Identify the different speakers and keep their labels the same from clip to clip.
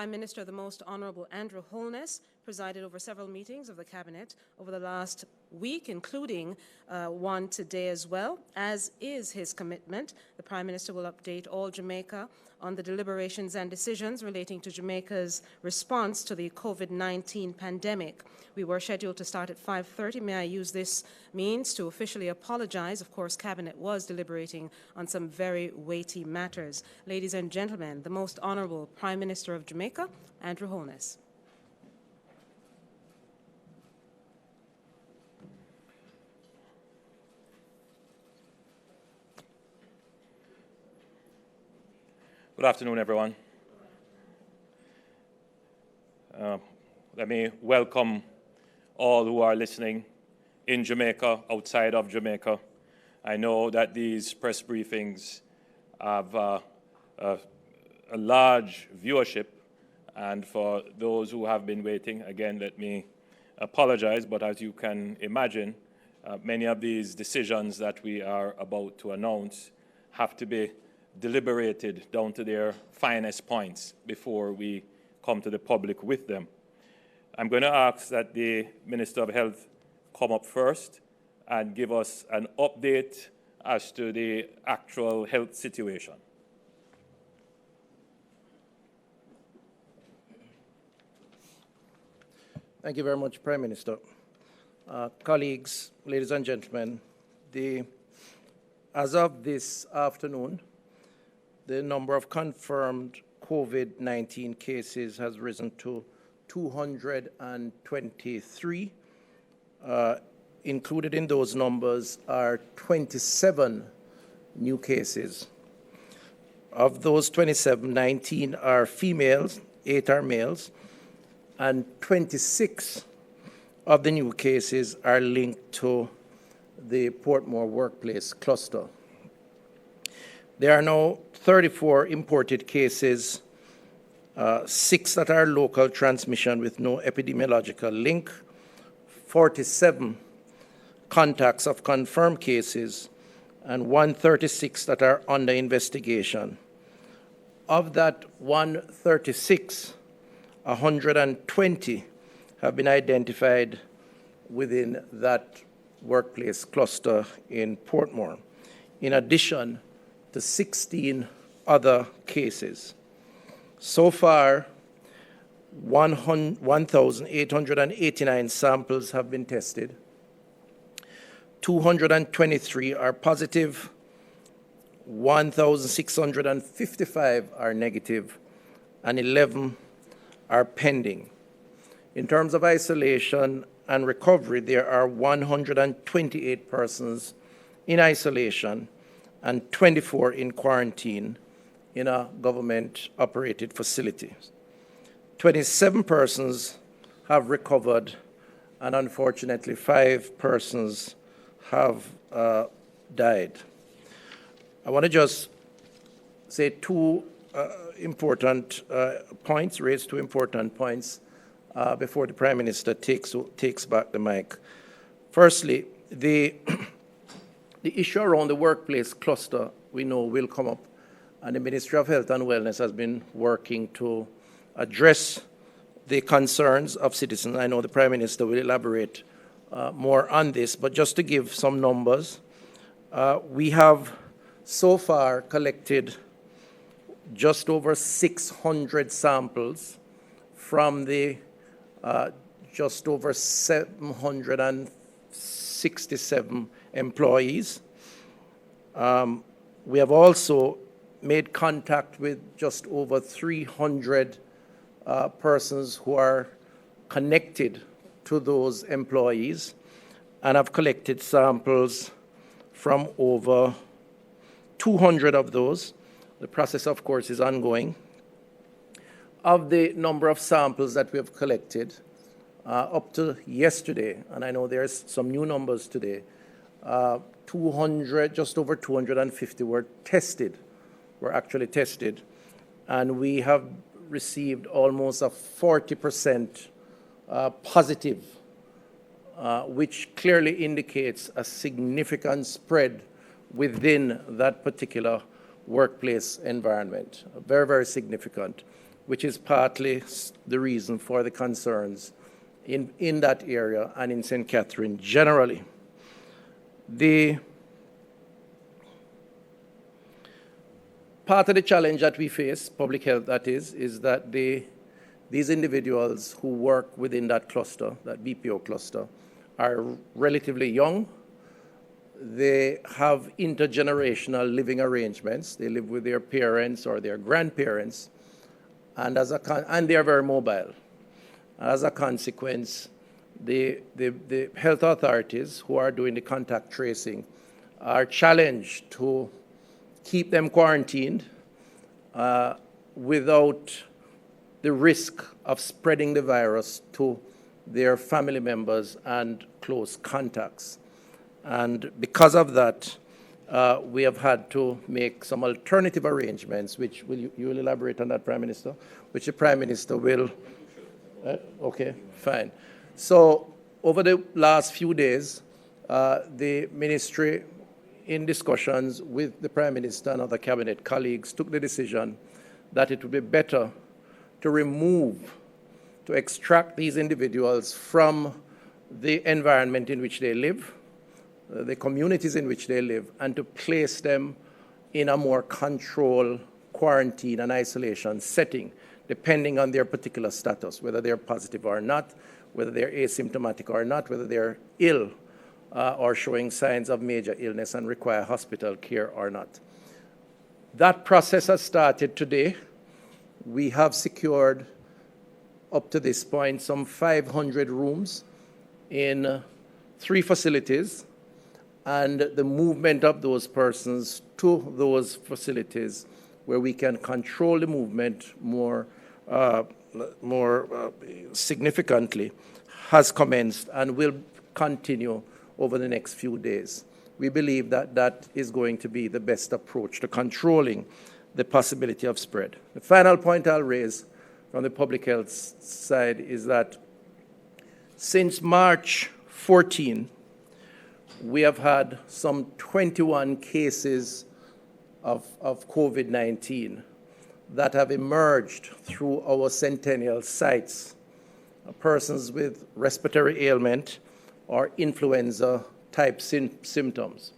Speaker 1: Prime Minister, the Most Honourable Andrew Holness, presided over several meetings of the Cabinet over the last week, including one today as well. As is his commitment, the Prime Minister will update all Jamaica on the deliberations and decisions relating to Jamaica's response to the COVID-19 pandemic. We were scheduled to start at 5:30. May I use this means to officially apologize? Of course, Cabinet was deliberating on some very weighty matters. Ladies and gentlemen, the Most Honourable Prime Minister of Jamaica, Andrew Holness.
Speaker 2: Good afternoon, everyone. Let me welcome all who are listening in Jamaica, outside of Jamaica. I know that these press briefings have a large viewership, and for those who have been waiting, again, let me apologize, but as you can imagine, many of these decisions that we are about to announce have to be deliberated down to their finest points before we come to the public with them. I'm going to ask that the Minister of Health come up first and give us an update as to the actual health situation.
Speaker 3: Thank you very much, Prime Minister. Colleagues, ladies and gentlemen, as of this afternoon, the number of confirmed COVID-19 cases has risen to 223. Included in those numbers are 27 new cases. Of those 27, 19 are females, 8 are males, and 26 of the new cases are linked to the Portmore workplace cluster. There are now 34 imported cases, 6 that are local transmission with no epidemiological link, 47 contacts of confirmed cases, and 136 that are under investigation. Of that 136, 120 have been identified within that workplace cluster in Portmore, in addition to 16 other cases. So far, 1,889 samples have been tested. 223 are positive, 1,655 are negative, and 11 are pending. In terms of isolation and recovery, there are 128 persons in isolation and 24 in quarantine in a government-operated facility. 27 persons have recovered, and unfortunately, 5 persons have died. I want to just say raise two important points before the Prime Minister takes back the mic. Firstly, the issue around the workplace cluster, we know, will come up, and the Ministry of Health and Wellness has been working to address the concerns of citizens. I know the Prime Minister will elaborate more on this, but just to give some numbers, we have so far collected just over 600 samples from the just over 767 employees. We have also made contact with just over 300 persons who are connected to those employees, and have collected samples from over 200 of those. The process, of course, is ongoing. Of the number of samples that we have collected, up to yesterday, and I know there's some new numbers today, just over 250 were actually tested, and we have received almost a 40% positive, which clearly indicates a significant spread within that particular workplace environment. Very, very significant. which is partly the reason for the concerns in that area and in St. Catherine generally. The part of the challenge that we face, public health that is that these individuals who work within that cluster, that BPO cluster, are relatively young. They have intergenerational living arrangements. They live with their parents or their grandparents, and they are very mobile. As a consequence, the health authorities who are doing the contact tracing are challenged to keep them quarantined without the risk of spreading the virus to their family members and close contacts. And because of that, we have had to make some alternative arrangements, which you will elaborate on that, Prime Minister, which the Prime Minister will. Okay, fine. So over the last few days, the ministry, in discussions with the Prime Minister and other cabinet colleagues, took the decision that it would be better to extract these individuals from the environment in which they live, the communities in which they live, and to place them in a more controlled quarantine and isolation setting, depending on their particular status, whether they're positive or not, whether they're asymptomatic or not, whether they're ill or showing signs of major illness and require hospital care or not. That process has started today. We have secured, up to this point, some 500 rooms in 3 facilities, and the movement of those persons to those facilities where we can control the movement more significantly has commenced and will continue over the next few days. We believe that that is going to be the best approach to controlling the possibility of spread. The final point I'll raise from the public health side is that since March 14, we have had some 21 cases of COVID-19 that have emerged through our Centennial sites, persons with respiratory ailment or influenza-type symptoms.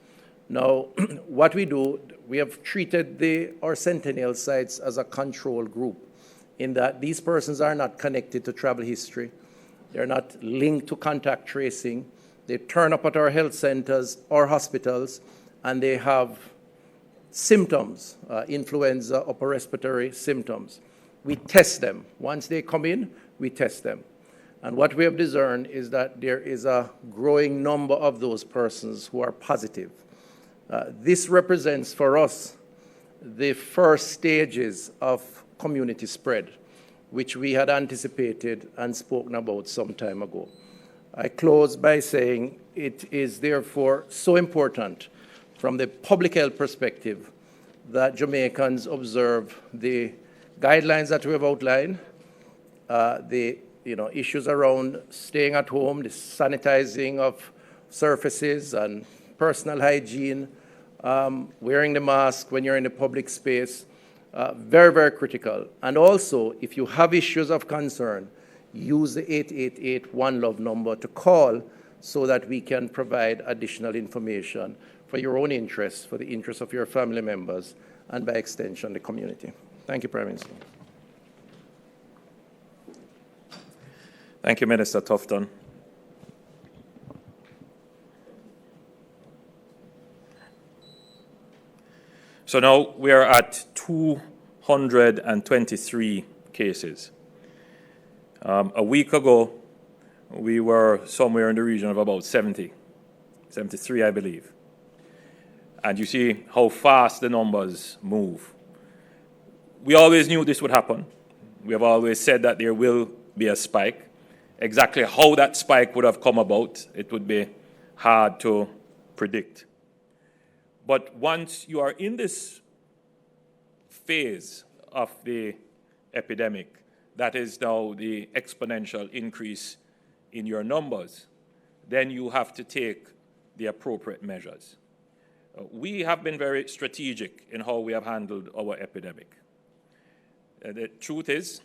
Speaker 3: Now, what we do, we have treated our Centennial sites as a control group in that these persons are not connected to travel history. They're not linked to contact tracing. They turn up at our health centers or hospitals, and they have symptoms, influenza, upper respiratory symptoms. We test them. Once they come in, we test them. And what we have discerned is that there is a growing number of those persons who are positive. This represents for us the first stages of community spread, which we had anticipated and spoken about some time ago. I close by saying it is therefore so important from the public health perspective that Jamaicans observe the guidelines that we have outlined, the issues around staying at home, the sanitizing of surfaces and personal hygiene, wearing the mask when you're in a public space, very, very critical. And also, if you have issues of concern, use the 888 One Love number to call so that we can provide additional information for your own interests, for the interests of your family members, and by extension, the community. Thank you, Prime Minister.
Speaker 2: Thank you, Minister Tufton. So now we are at 223 cases. A week ago, we were somewhere in the region of about 70, 73, I believe. And you see how fast the numbers move. We always knew this would happen. We have always said that there will be a spike. Exactly how that spike would have come about, it would be hard to predict. But once you are in this phase of the epidemic, that is now the exponential increase in your numbers, then you have to take the appropriate measures. We have been very strategic in how we have handled our epidemic. The truth is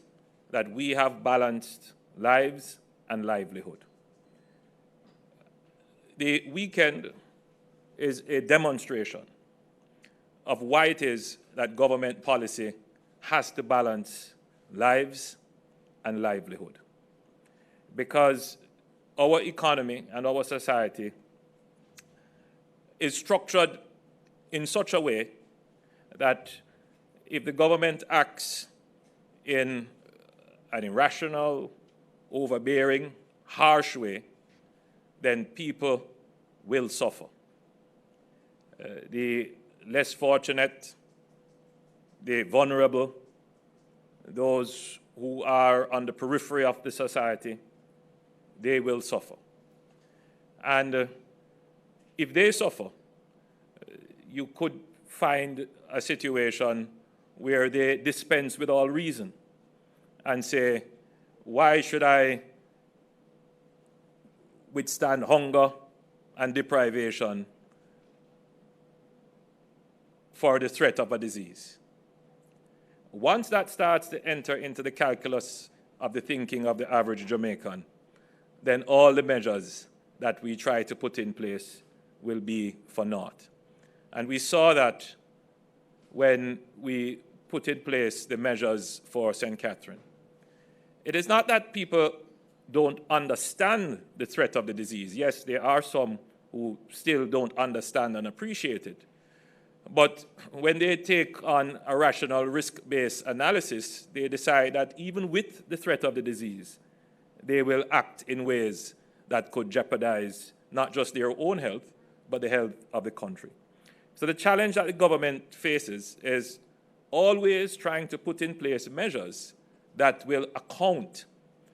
Speaker 2: that we have balanced lives and livelihood. The weekend is a demonstration of why it is that government policy has to balance lives and livelihood. Because our economy and our society is structured in such a way that if the government acts in an irrational, overbearing, harsh way, then people will suffer. The less fortunate, the vulnerable, those who are on the periphery of the society, they will suffer. And if they suffer, you could find a situation where they dispense with all reason and say, why should I withstand hunger and deprivation for the threat of a disease? Once that starts to enter into the calculus of the thinking of the average Jamaican, then all the measures that we try to put in place will be for naught. And we saw that when we put in place the measures for St. Catherine. It is not that people don't understand the threat of the disease. Yes, there are some who still don't understand and appreciate it. But when they take on a rational risk-based analysis, they decide that even with the threat of the disease, they will act in ways that could jeopardize not just their own health, but the health of the country. So the challenge that the government faces is always trying to put in place measures that will account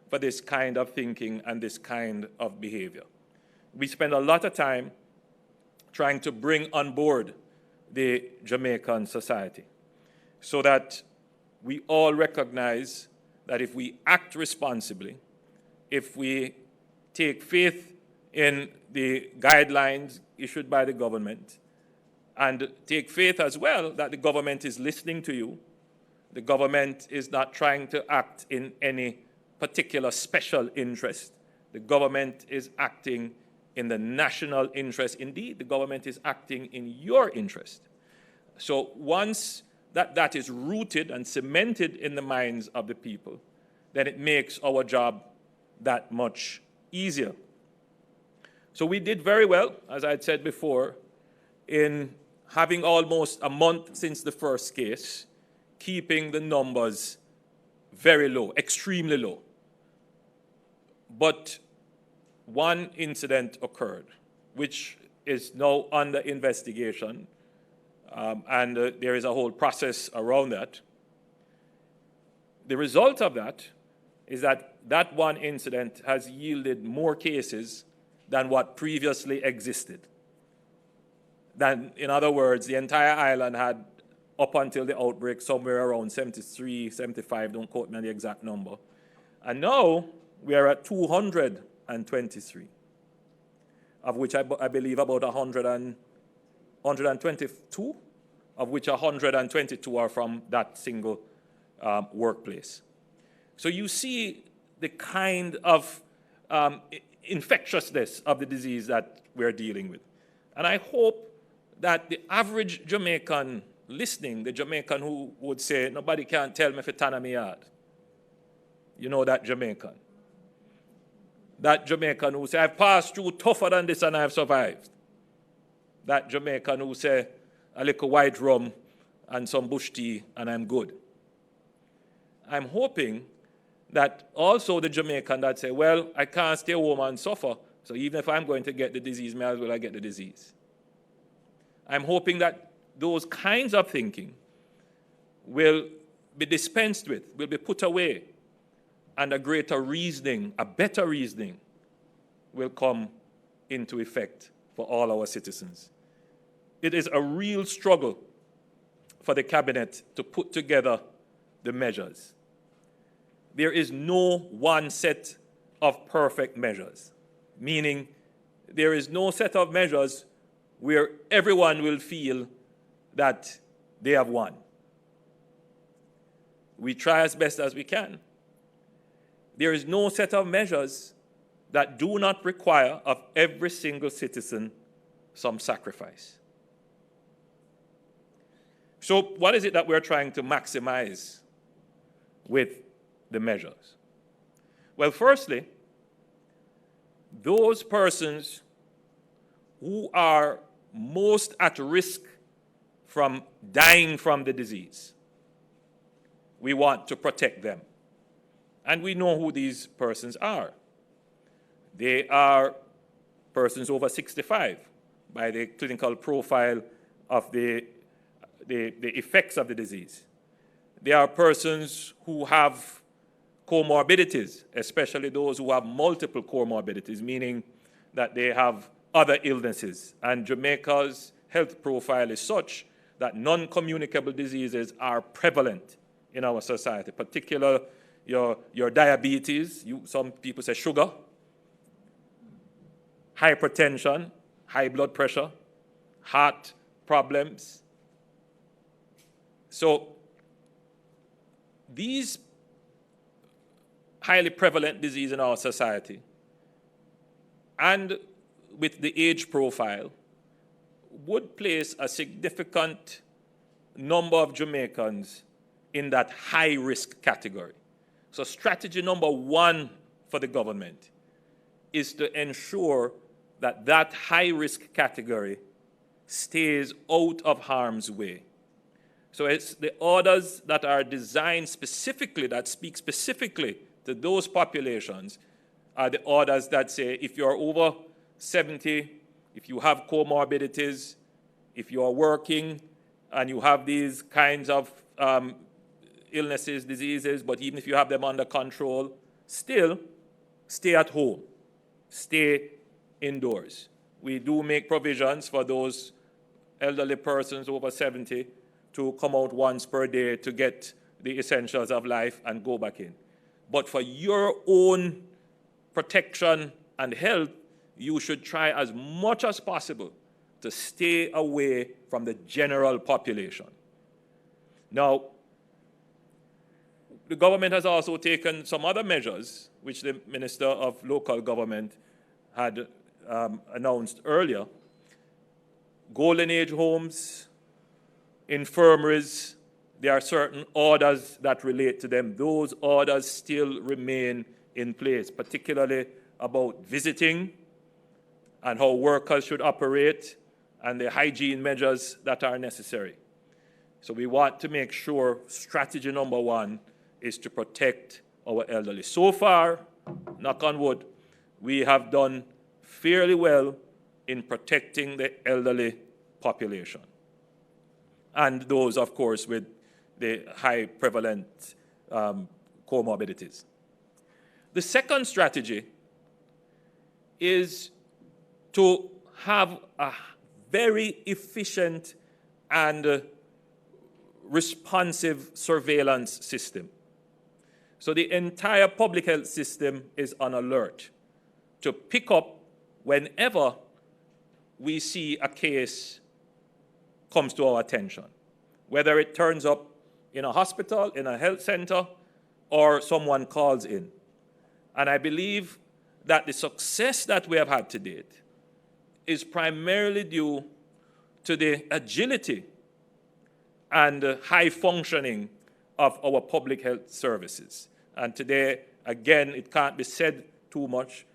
Speaker 2: for this kind of thinking and this kind of behavior. We spend a lot of time trying to bring on board the Jamaican society so that we all recognize that if we act responsibly, if we take faith in the guidelines issued by the government, and take faith as well that the government is listening to you, the government is not trying to act in any particular special interest. The government is acting in the national interest. Indeed, the government is acting in your interest. So once that is rooted and cemented in the minds of the people, then it makes our job that much easier. So we did very well, as I had said before, in having almost a month since the first case, keeping the numbers very low, extremely low. But one incident occurred, which is now under investigation, and there is a whole process around that. The result of that is that that one incident has yielded more cases than what previously existed. In other words, the entire island had, up until the outbreak, somewhere around 73, 75, don't quote me on the exact number. And now we are at 223, of which I believe about 122, of which 122 are from that single workplace. So you see the kind of infectiousness of the disease that we're dealing with. And I hope that the average Jamaican listening, the Jamaican who would say, nobody can tell me if it's on me yard. You know that Jamaican. That Jamaican who say, I've passed through tougher than this and I've survived. That Jamaican who say, a little white rum and some bush tea and I'm good. I'm hoping that also the Jamaican that say, well, I can't stay home and suffer, so even if I'm going to get the disease, may as well I get the disease. I'm hoping that those kinds of thinking will be dispensed with, will be put away, and a greater reasoning, a better reasoning, will come into effect for all our citizens. It is a real struggle for the cabinet to put together the measures. There is no one set of perfect measures, meaning there is no set of measures where everyone will feel that they have won. we try as best as we can. There is no set of measures that do not require of every single citizen some sacrifice. So what is it that we're trying to maximize with the measures? Well, firstly, those persons who are most at risk from dying from the disease, we want to protect them. And we know who these persons are. They are persons over 65 by the clinical profile of the effects of the disease. They are persons who have comorbidities, especially those who have multiple comorbidities, meaning that they have other illnesses. And Jamaica's health profile is such that non-communicable diseases are prevalent in our society, particularly your diabetes, some people say sugar, hypertension, high blood pressure, heart problems. So these highly prevalent diseases in our society, and with the age profile, would place a significant number of Jamaicans in that high-risk category. So strategy number one for the government is to ensure that that high-risk category stays out of harm's way. So it's the orders that are designed specifically, that speak specifically to those populations, are the orders that say if you're over 70, if you have comorbidities, if you are working and you have these kinds of illnesses, diseases, but even if you have them under control, still stay at home, stay indoors. We do make provisions for those elderly persons over 70 to come out once per day to get the essentials of life and go back in. But for your own protection and health, you should try as much as possible to stay away from the general population. Now, the government has also taken some other measures, which the Minister of Local Government had announced earlier. Golden age homes, infirmaries, there are certain orders that relate to them. Those orders still remain in place, particularly about visiting and how workers should operate and the hygiene measures that are necessary. So we want to make sure strategy number one is to protect our elderly. So far, knock on wood, we have done fairly well in protecting the elderly population. And those, of course, with the high prevalent comorbidities. The second strategy is to have a very efficient and responsive surveillance system. So the entire public health system is on alert to pick up whenever we see a case comes to our attention, whether it turns up in a hospital, in a health center, or someone calls in. And I believe that the success that we have had to date is primarily due to the agility and high functioning of our public health services. And today, again, it can't be said too much.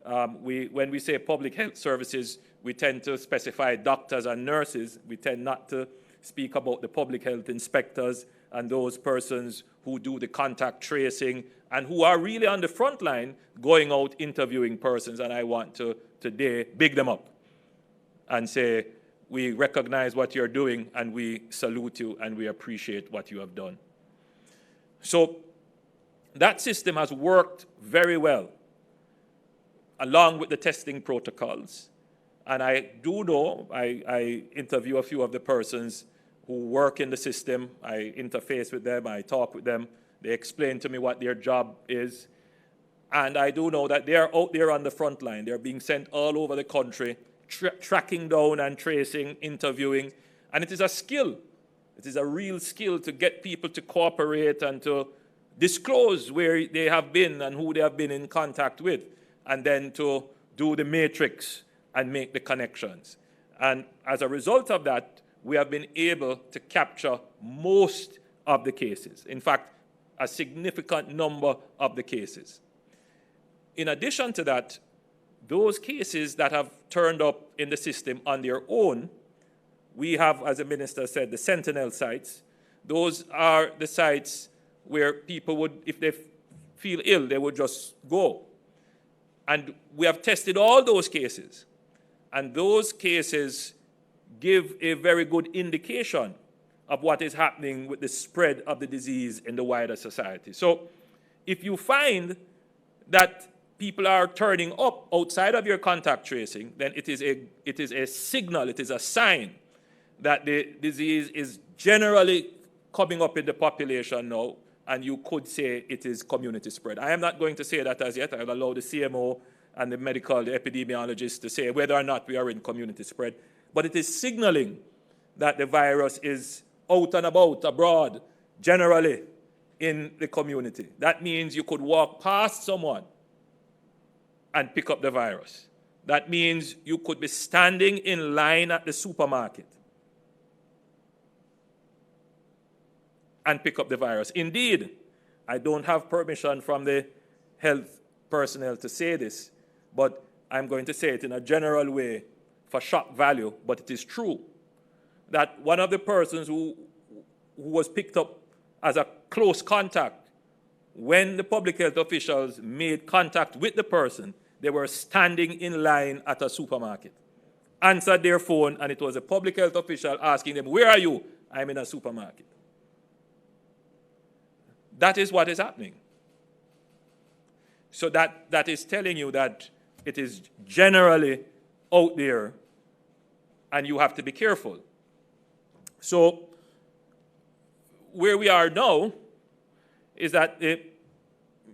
Speaker 2: When we say public health services, we tend to specify doctors and nurses. We tend not to speak about the public health inspectors and those persons who do the contact tracing and who are really on the front line going out interviewing persons. And I want to today big them up and say, we recognize what you're doing and we salute you and we appreciate what you have done. So that system has worked very well along with the testing protocols. And I do know, I interview a few of the persons who work in the system. I interface with them, I talk with them. They explain to me what their job is. And I do know that they are out there on the front line. They're being sent all over the country, tracking down and tracing, interviewing. And it is a skill It is a real skill to get people to cooperate and to disclose where they have been and who they have been in contact with, and then to do the matrix and make the connections. And as a result of that, we have been able to capture most of the cases. In fact, a significant number of the cases. In addition to that, those cases that have turned up in the system on their own, we have, as the minister said, the sentinel sites. Those are the sites where people would, if they feel ill, they would just go. And we have tested all those cases. And those cases give a very good indication of what is happening with the spread of the disease in the wider society. So if you find that people are turning up outside of your contact tracing, then it is a signal, it is a sign that the disease is generally coming up in the population now, and you could say it is community spread. I am not going to say that as yet. I'll allow the CMO and the epidemiologists to say whether or not we are in community spread. But it is signaling that the virus is out and about, abroad, generally in the community. That means you could walk past someone and pick up the virus. That means you could be standing in line at the supermarket and pick up the virus. Indeed, I don't have permission from the health personnel to say this, but I'm going to say it in a general way for shock value, but it is true that one of the persons who was picked up as a close contact, when the public health officials made contact with the person, they were standing in line at a supermarket, answered their phone, and it was a public health official asking them, "Where are you?" "I'm in a supermarket." That is what is happening. So that is telling you that it is generally out there, and you have to be careful. So where we are now is that the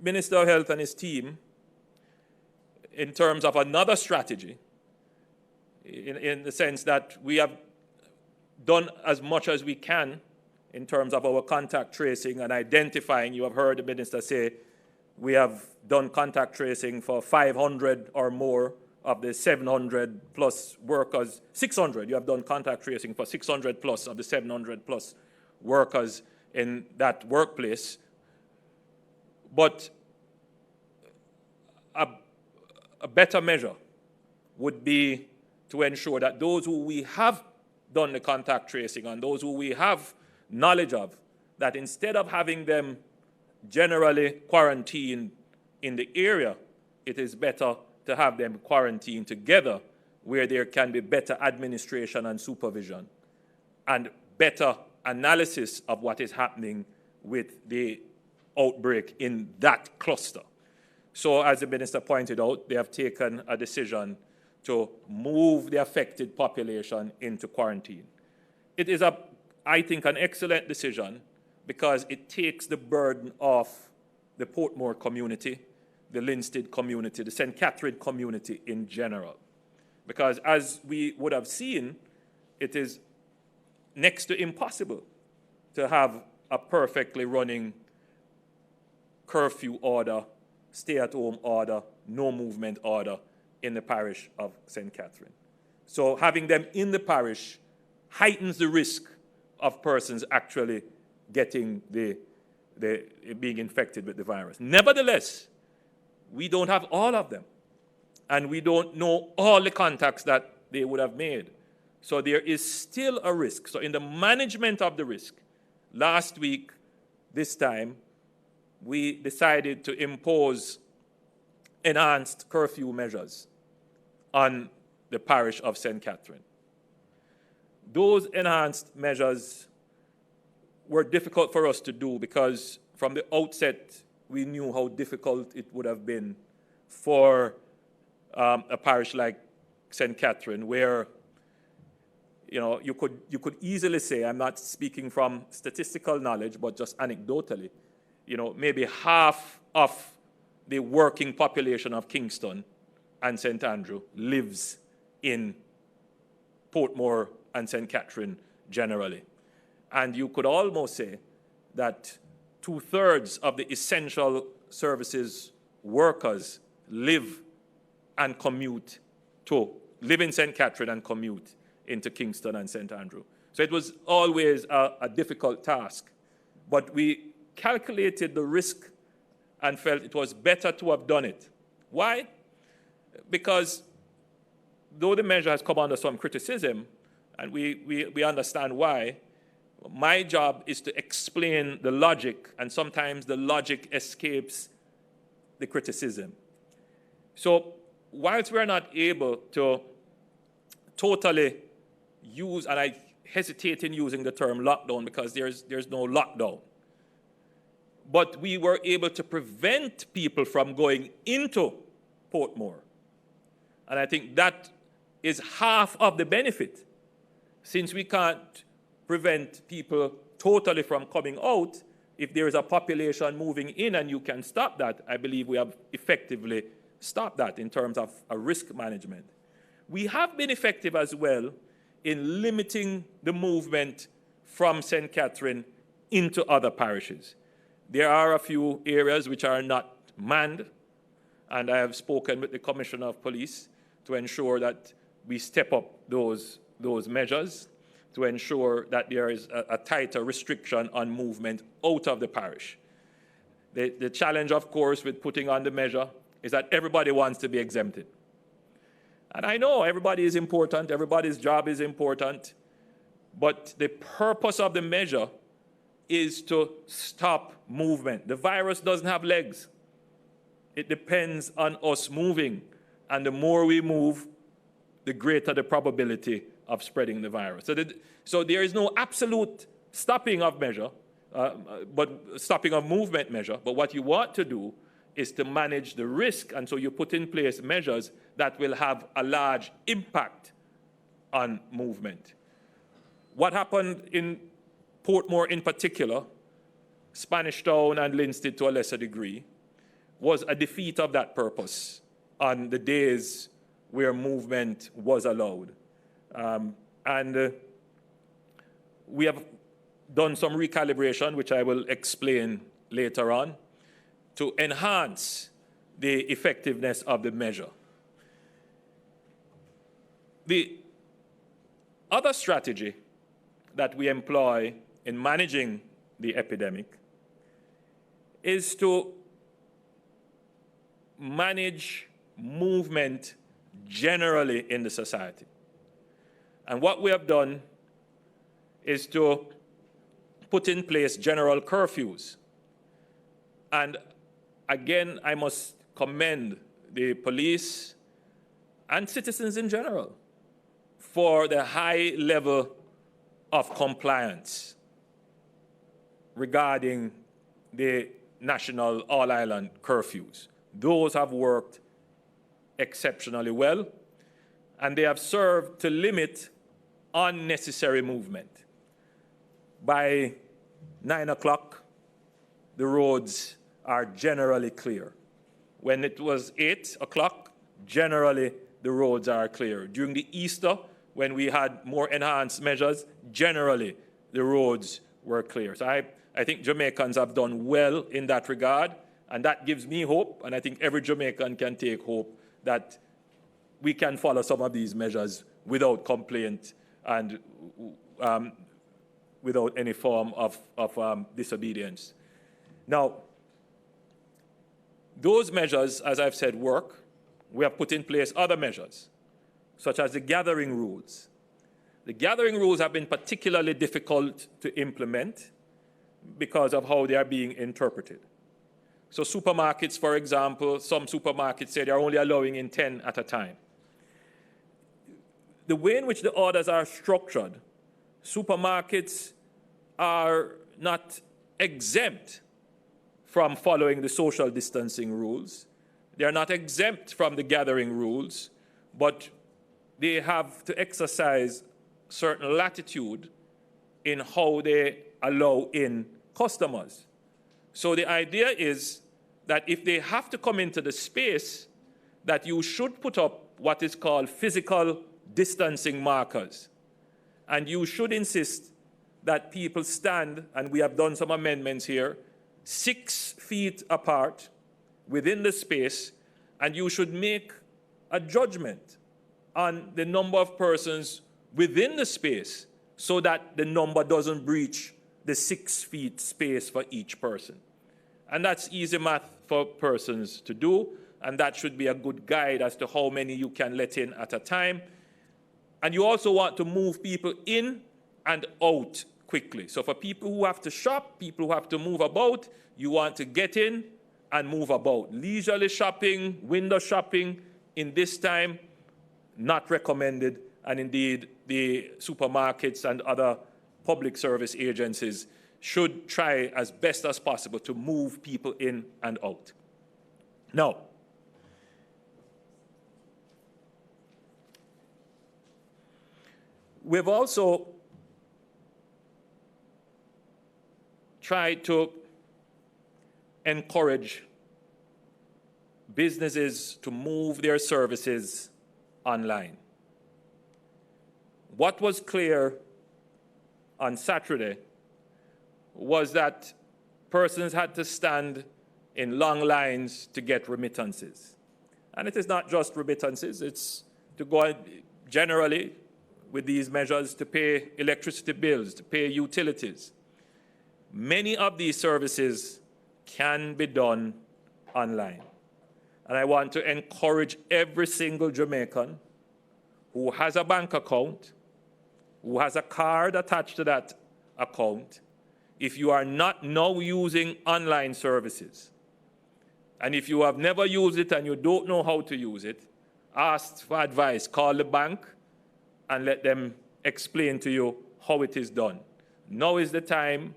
Speaker 2: Minister of Health and his team, in terms of another strategy, in the sense that we have done as much as we can in terms of our contact tracing and identifying. You have heard the minister say we have done contact tracing for 500 or more of the 700 plus workers. 600, you have done contact tracing for 600 plus of the 700 plus workers in that workplace. But a better measure would be to ensure that those who we have done the contact tracing on, those who we have knowledge of, that instead of having them generally quarantined in the area, it is better to have them quarantined together where there can be better administration and supervision and better analysis of what is happening with the outbreak in that cluster. So as the minister pointed out, they have taken a decision to move the affected population into quarantine. It is, I think, an excellent decision because it takes the burden off the Portmore community, the Linstead community, the St. Catherine community in general. Because as we would have seen, it is next to impossible to have a perfectly running curfew order, stay-at-home order, no movement order in the parish of St. Catherine. So having them in the parish heightens the risk of persons actually getting being infected with the virus. Nevertheless, we don't have all of them, and we don't know all the contacts that they would have made. So there is still a risk. So in the management of the risk, last week, this time, we decided to impose enhanced curfew measures on the parish of St. Catherine. Those enhanced measures were difficult for us to do because from the outset, we knew how difficult it would have been for a parish like St. Catherine, where you could easily say, I'm not speaking from statistical knowledge, but just anecdotally, maybe half of the working population of Kingston and St. Andrew lives in Portmore and St. Catherine generally. And you could almost say that 2/3 of the essential services workers live and commute live in St. Catherine and commute into Kingston and St. Andrew. So it was always a difficult task. But we calculated the risk and felt it was better to have done it. Why? Because though the measure has come under some criticism, and we understand why, my job is to explain the logic, and sometimes the logic escapes the criticism. So whilst we're not able to totally use, and I hesitate in using the term lockdown because there's no lockdown, but we were able to prevent people from going into Portmore. And I think that is half of the benefit. Since we can't prevent people totally from coming out, if there is a population moving in and you can stop that, I believe we have effectively stopped that in terms of a risk management. We have been effective as well in limiting the movement from St. Catherine into other parishes. There are a few areas which are not manned, and I have spoken with the Commissioner of Police to ensure that we step up those measures to ensure that there is a tighter restriction on movement out of the parish. The challenge, of course, with putting on the measure is that everybody wants to be exempted. And I know everybody is important, everybody's job is important, but the purpose of the measure is to stop movement. The virus doesn't have legs. It depends on us moving, and the more we move, the greater the probability of spreading the virus. So there is no absolute stopping of measure, but stopping of movement measure. But what you want to do is to manage the risk, and so you put in place measures that will have a large impact on movement. What happened in Portmore in particular, Spanish Town and Linstead to a lesser degree, was a defeat of that purpose on the days where movement was allowed. We have done some recalibration, which I will explain later on, to enhance the effectiveness of the measure. The other strategy that we employ in managing the epidemic is to manage movement generally in the society. And what we have done is to put in place general curfews. And again, I must commend the police and citizens in general for the high level of compliance regarding the national all-island curfews. Those have worked exceptionally well, and they have served to limit unnecessary movement. By 9 o'clock, the roads are generally clear. When it was 8 o'clock, generally the roads are clear. During the Easter, when we had more enhanced measures, generally the roads were clear. So I think Jamaicans have done well in that regard, and that gives me hope, and I think every Jamaican can take hope that we can follow some of these measures without complaint and without any form of disobedience. Now, those measures, as I've said, work. We have put in place other measures, such as the gathering rules. The gathering rules have been particularly difficult to implement because of how they are being interpreted. So supermarkets, for example, some supermarkets say they're only allowing in 10 at a time. The way in which the orders are structured, supermarkets are not exempt from following the social distancing rules. They are not exempt from the gathering rules, but they have to exercise certain latitude in how they allow in customers. So the idea is that if they have to come into the space, that you should put up what is called physical distancing markers. And you should insist that people stand, and we have done some amendments here, 6 feet apart within the space, and you should make a judgment on the number of persons within the space so that the number doesn't breach the 6 feet space for each person. And that's easy math for persons to do, and that should be a good guide as to how many you can let in at a time. And you also want to move people in and out quickly. So for people who have to shop, people who have to move about, you want to get in and move about. Leisurely shopping, window shopping in this time, not recommended. And indeed, the supermarkets and other public service agencies should try as best as possible to move people in and out. Now, we've also tried to encourage businesses to move their services online. What was clear on Saturday was that persons had to stand in long lines to get remittances. And it is not just remittances, it's to go generally with these measures to pay electricity bills, to pay utilities. Many of these services can be done online. And I want to encourage every single Jamaican who has a bank account, who has a card attached to that account, if you are not now using online services, and if you have never used it and you don't know how to use it, ask for advice, call the bank, and let them explain to you how it is done. Now is the time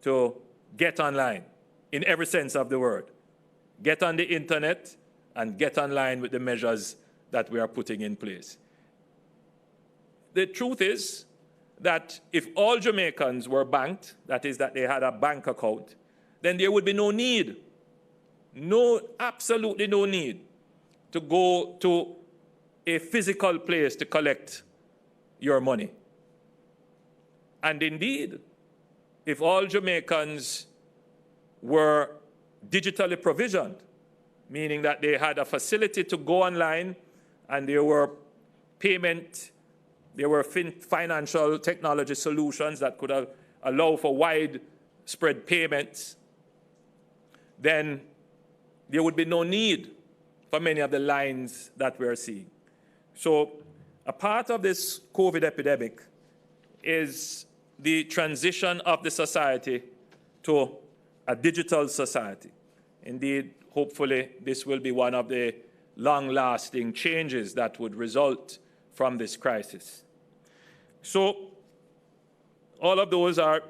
Speaker 2: to get online, in every sense of the word. Get on the internet and get online with the measures that we are putting in place. The truth is that if all Jamaicans were banked, that is, that they had a bank account, then there would be no need, absolutely no need to go to a physical place to collect your money. And indeed, if all Jamaicans were digitally provisioned, meaning that they had a facility to go online and there were financial technology solutions that could allow for widespread payments, then there would be no need for many of the lines that we're seeing. So a part of this COVID epidemic is the transition of the society to a digital society. Indeed, hopefully, this will be one of the long-lasting changes that would result from this crisis. So all of those are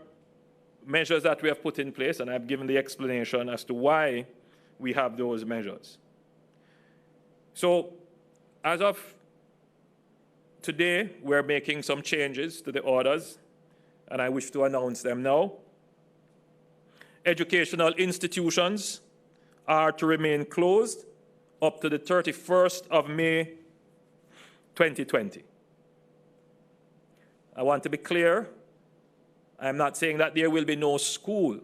Speaker 2: measures that we have put in place, and I've given the explanation as to why we have those measures. So as of today, we're making some changes to the orders, and I wish to announce them now. Educational institutions are to remain closed up to the 31st of May, 2020. I want to be clear, I'm not saying that there will be no school.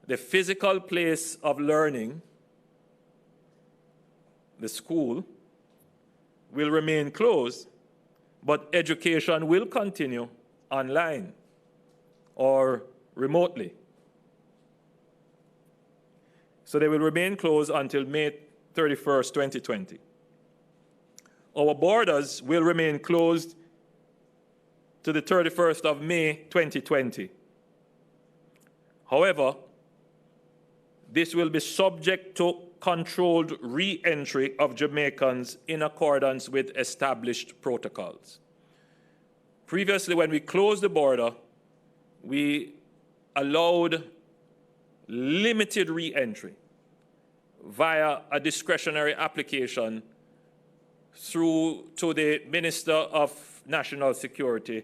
Speaker 2: The physical place of learning, the school, will remain closed, but education will continue online or remotely. So they will remain closed until May 31st, 2020. Our borders will remain closed to the 31st of May, 2020. However, this will be subject to controlled re-entry of Jamaicans in accordance with established protocols. Previously, when we closed the border, we allowed limited re-entry via a discretionary application through to the Minister of National Security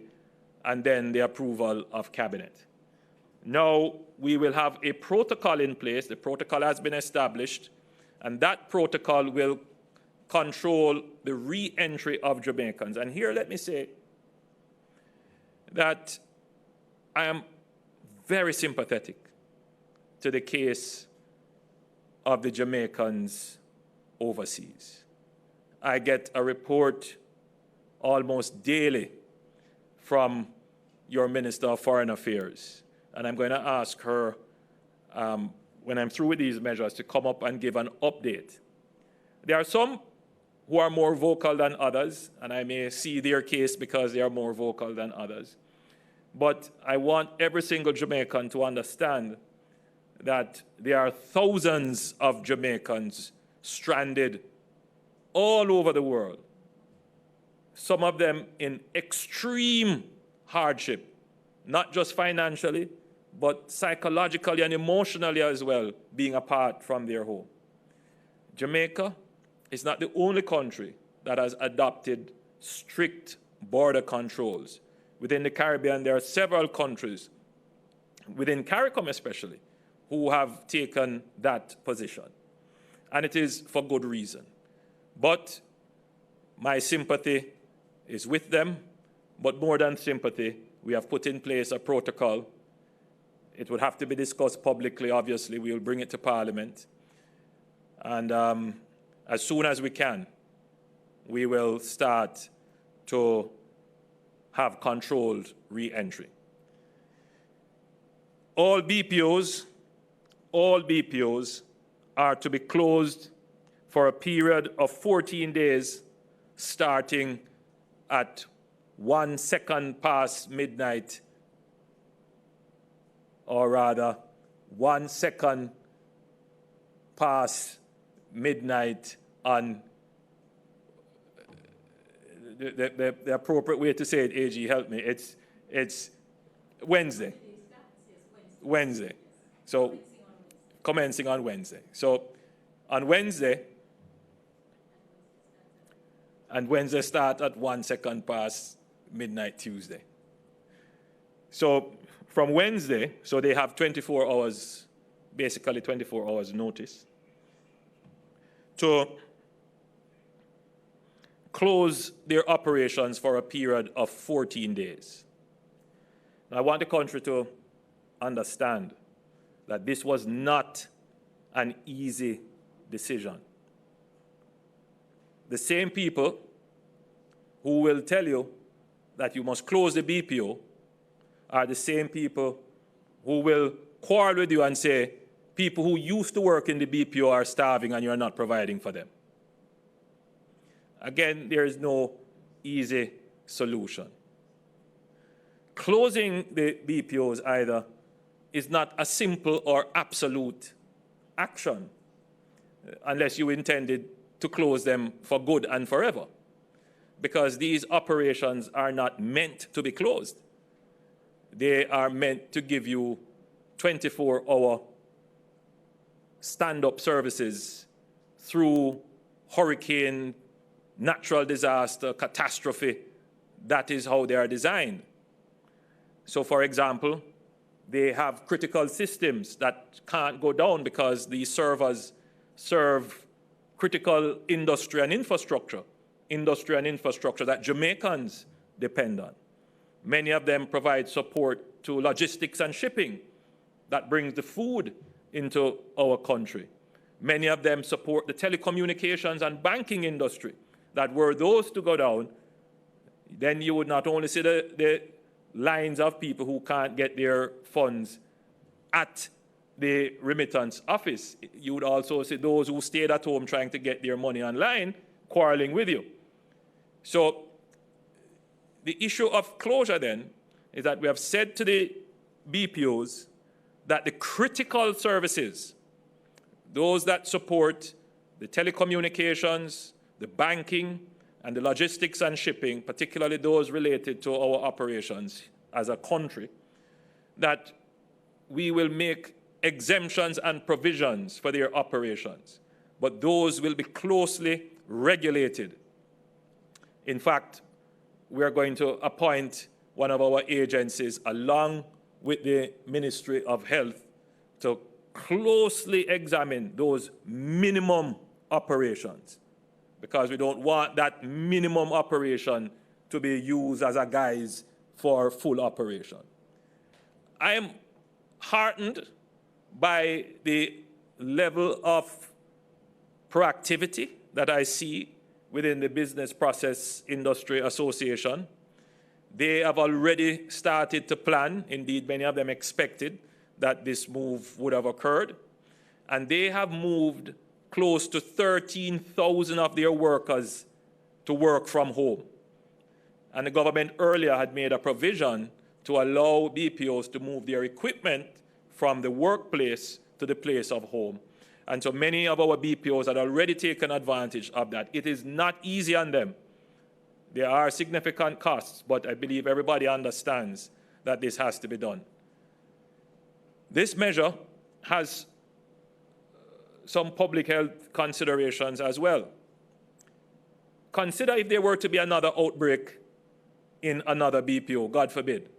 Speaker 2: and then the approval of Cabinet. Now we will have a protocol in place. The protocol has been established, and that protocol will control the re-entry of Jamaicans. And here let me say that I am very sympathetic to the case of the Jamaicans overseas. I get a report almost daily from your Minister of Foreign Affairs, and I'm going to ask her, when I'm through with these measures, to come up and give an update. There are some who are more vocal than others, and I may see their case because they are more vocal than others. But I want every single Jamaican to understand that there are thousands of Jamaicans stranded all over the world, some of them in extreme hardship, not just financially, but psychologically and emotionally as well, being apart from their home. Jamaica is not the only country that has adopted strict border controls. Within the Caribbean, there are several countries, within CARICOM especially, who have taken that position. And it is for good reason. But my sympathy is with them. But more than sympathy, we have put in place a protocol. It would have to be discussed publicly, obviously. We will bring it to Parliament. And as soon as we can, we will start to have controlled re-entry. All BPOs are to be closed for a period of 14 days, starting at 1 second past midnight, or rather 1 second past midnight on the appropriate way to say it, AG, help me. It's Wednesday. Wednesday. So commencing on Wednesday. So on Wednesday, and Wednesday start at 1 second past midnight Tuesday. So from Wednesday, so they have 24 hours, basically 24 hours notice, to close their operations for a period of 14 days. Now, I want the country to understand that this was not an easy decision. The same people who will tell you that you must close the BPO are the same people who will quarrel with you and say, people who used to work in the BPO are starving and you're not providing for them. Again, there is no easy solution. Closing the BPOs either is not a simple or absolute action, unless you intended to close them for good and forever, because these operations are not meant to be closed. They are meant to give you 24-hour stand-up services through hurricane, natural disaster, catastrophe. That is how they are designed. So, for example, they have critical systems that can't go down because these servers serve critical industry and infrastructure that Jamaicans depend on. Many of them provide support to logistics and shipping that brings the food into our country. Many of them support the telecommunications and banking industry that were those to go down, then you would not only see the lines of people who can't get their funds at the remittance office. You would also see those who stayed at home trying to get their money online, quarreling with you. So the issue of closure then is that we have said to the BPOs that the critical services, those that support the telecommunications, the banking, and the logistics and shipping, particularly those related to our operations as a country, that we will make exemptions and provisions for their operations, but those will be closely regulated. In fact, we are going to appoint one of our agencies along with the Ministry of Health to closely examine those minimum operations, because we don't want that minimum operation to be used as a guise for full operation. I am heartened by the level of proactivity that I see within the Business Process Industry Association. They have already started to plan, indeed many of them expected that this move would have occurred, and they have moved close to 13,000 of their workers to work from home. And the government earlier had made a provision to allow BPOs to move their equipment from the workplace to the place of home. And so many of our BPOs had already taken advantage of that. It is not easy on them. There are significant costs, but I believe everybody understands that this has to be done. This measure has some public health considerations as well. Consider if there were to be another outbreak in another BPO, God forbid.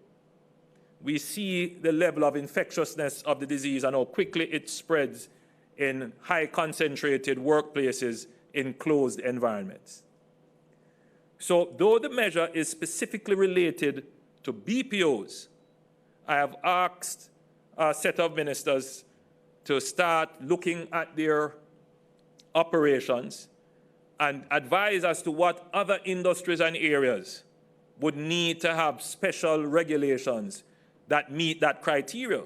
Speaker 2: We see the level of infectiousness of the disease and how quickly it spreads in high concentrated workplaces in closed environments. So though the measure is specifically related to BPOs, I have asked a set of ministers to start looking at their operations and advise as to what other industries and areas would need to have special regulations that meet that criteria.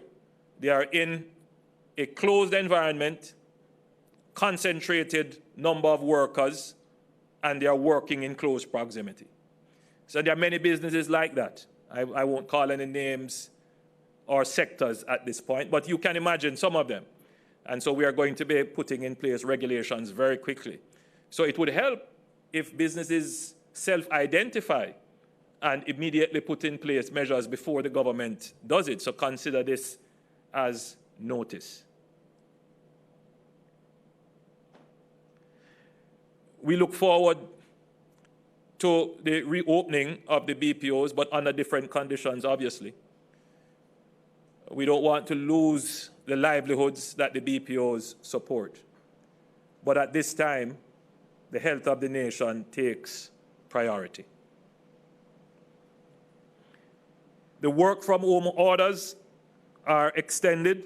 Speaker 2: They are in a closed environment, concentrated number of workers, and they are working in close proximity. So there are many businesses like that. I won't call any names or sectors at this point, but you can imagine some of them. And so we are going to be putting in place regulations very quickly. So it would help if businesses self-identify and immediately put in place measures before the government does it. So consider this as notice. We look forward to the reopening of the BPOs, but under different conditions, obviously. We don't want to lose the livelihoods that the BPOs support. But at this time, the health of the nation takes priority. The work from home orders are extended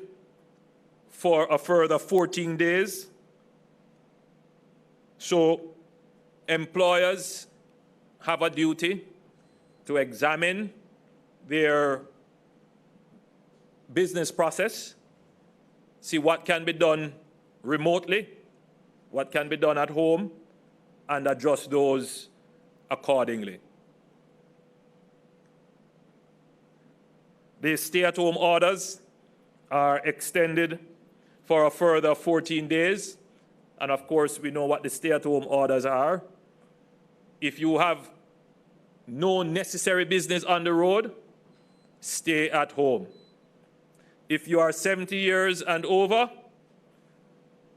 Speaker 2: for a further 14 days. So employers have a duty to examine their business process, see what can be done remotely, what can be done at home, and adjust those accordingly. The stay-at-home orders are extended for a further 14 days. And of course, we know what the stay-at-home orders are. If you have no necessary business on the road, stay at home. If you are 70 years and over,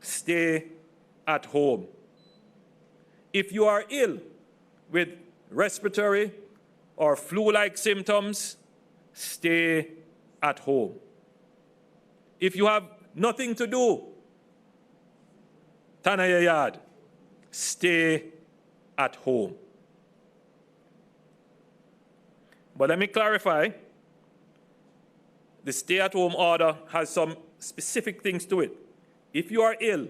Speaker 2: stay at home. If you are ill with respiratory or flu-like symptoms, stay at home. If you have nothing to do, Tanaya Yard, stay at home. But let me clarify, the stay-at-home order has some specific things to it. If you are ill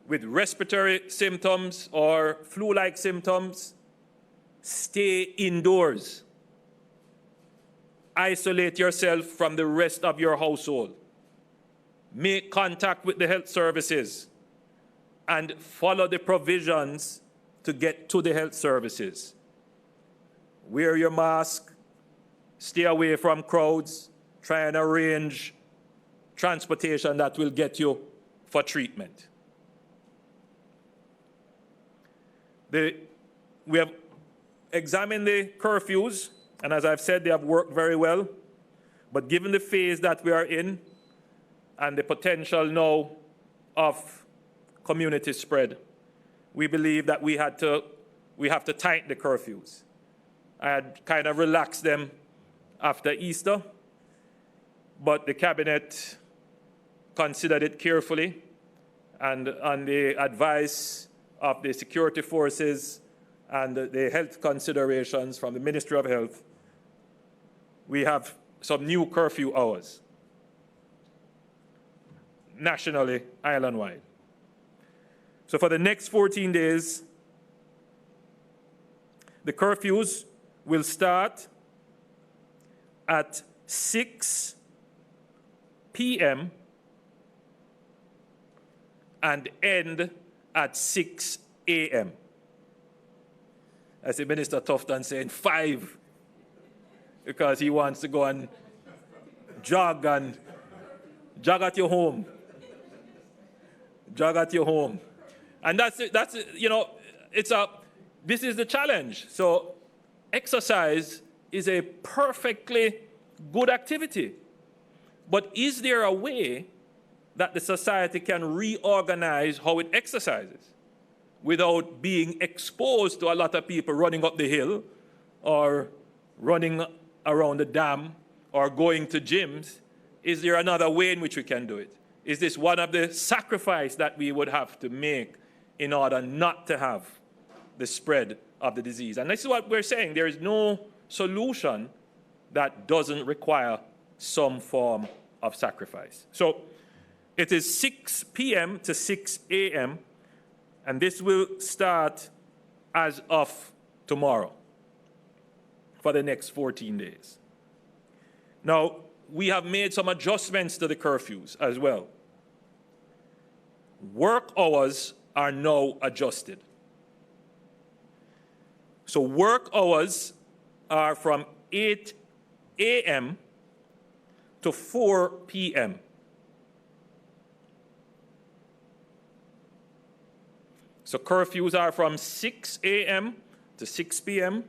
Speaker 2: with respiratory symptoms or flu-like symptoms, stay indoors. Isolate yourself from the rest of your household. Make contact with the health services and follow the provisions to get to the health services. Wear your mask, stay away from crowds, try and arrange transportation that will get you for treatment. We have examined the curfews, and as I've said, they have worked very well. But given the phase that we are in and the potential now of community spread, we believe that we have to tighten the curfews. I had kind of relaxed them after Easter, but the cabinet considered it carefully, and on the advice of the security forces and the health considerations from the Ministry of Health, we have some new curfew hours, nationally, island-wide. So for the next 14 days, the curfews will start at 6 p.m. and end at 6 a.m. I see Minister Tufton saying 5 because he wants to go and jog at your home. Jog at your home. And that's you know, this is the challenge. So exercise is a perfectly good activity. But is there a way that the society can reorganize how it exercises without being exposed to a lot of people running up the hill or running around the dam or going to gyms? Is there another way in which we can do it? Is this one of the sacrifices that we would have to make in order not to have the spread of the disease? And this is what we're saying. There is no solution that doesn't require some form of sacrifice. So it is 6 p.m. to 6 a.m., and this will start as of tomorrow for the next 14 days. Now, we have made some adjustments to the curfews as well. Work hours are now adjusted. So work hours are from 8 a.m. to 4 p.m. So curfews are from 6 a.m. to 6 p.m.,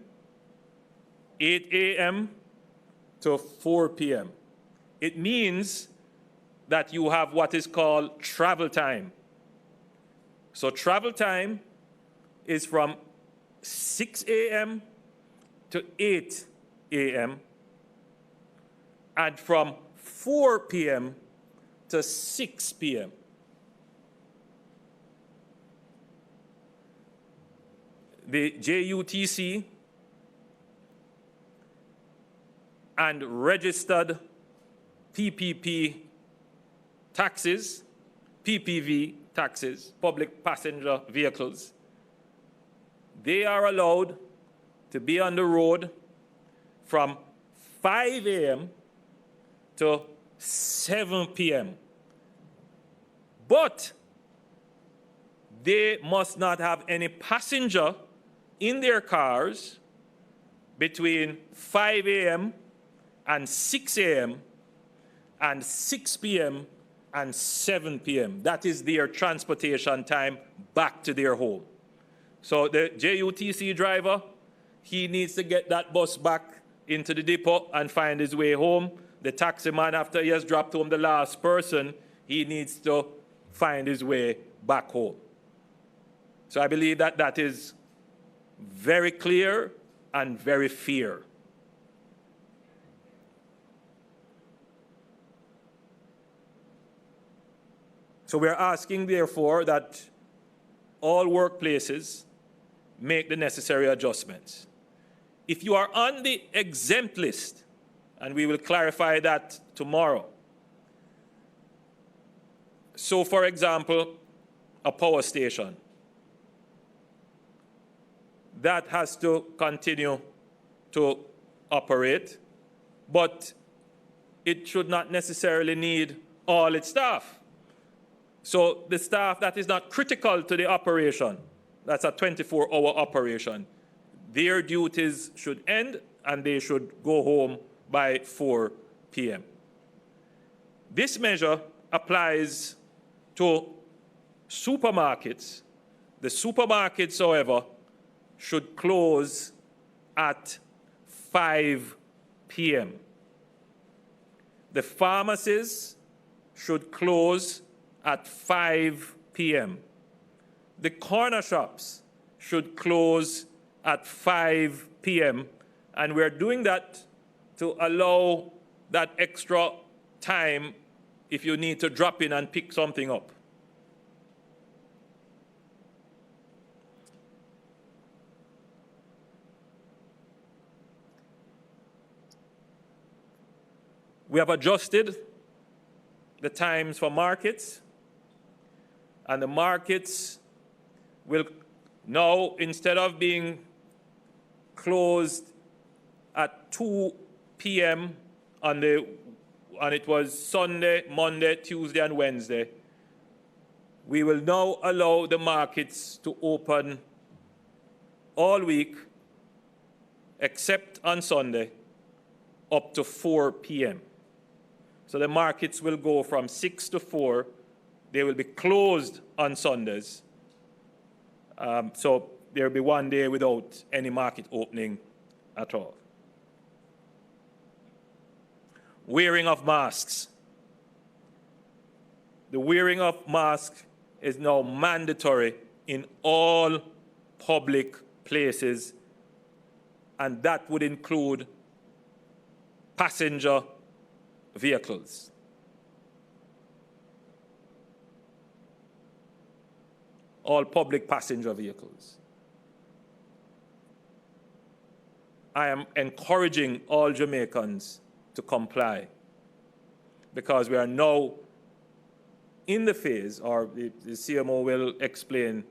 Speaker 2: 8 a.m. to 4 p.m. It means that you have what is called travel time. So travel time is from 6 a.m. to 8 a.m. and from 4 p.m. to 6 p.m. The JUTC and registered PPP taxes, PPV taxes, public passenger vehicles, they are allowed to be on the road from 5 a.m. to 7 p.m. But they must not have any passenger in their cars between 5 a.m. and 6 a.m. and 6 p.m. and 7 p.m. That is their transportation time back to their home. So the JUTC driver, he needs to get that bus back into the depot and find his way home. The taxi man, after he has dropped home the last person, he needs to find his way back home. So I believe that that is very clear and very fair. So we're asking, therefore, that all workplaces make the necessary adjustments. If you are on the exempt list, and we will clarify that tomorrow. So, for example, a power station that has to continue to operate, but it should not necessarily need all its staff. So the staff that is not critical to the operation, that's a 24-hour operation, their duties should end and they should go home by 4 p.m. This measure applies to supermarkets. The supermarkets, however, should close at 5 p.m. The pharmacies should close at 5 p.m. The corner shops should close at 5 p.m. And we're doing that to allow that extra time if you need to drop in and pick something up. We have adjusted the times for markets, and the markets will now, instead of being closed at 2 p.m. and it was Sunday, Monday, Tuesday, and Wednesday, we will now allow the markets to open all week, except on Sunday, up to 4 p.m. So the markets will go from 6 to 4. They will be closed on Sundays. So there will be one day without any market opening at all. Wearing of masks. The wearing of masks is now mandatory in all public places, and that would include passenger vehicles. All public passenger vehicles. I am encouraging all Jamaicans to comply, because we are now in the phase, or the CMO will explain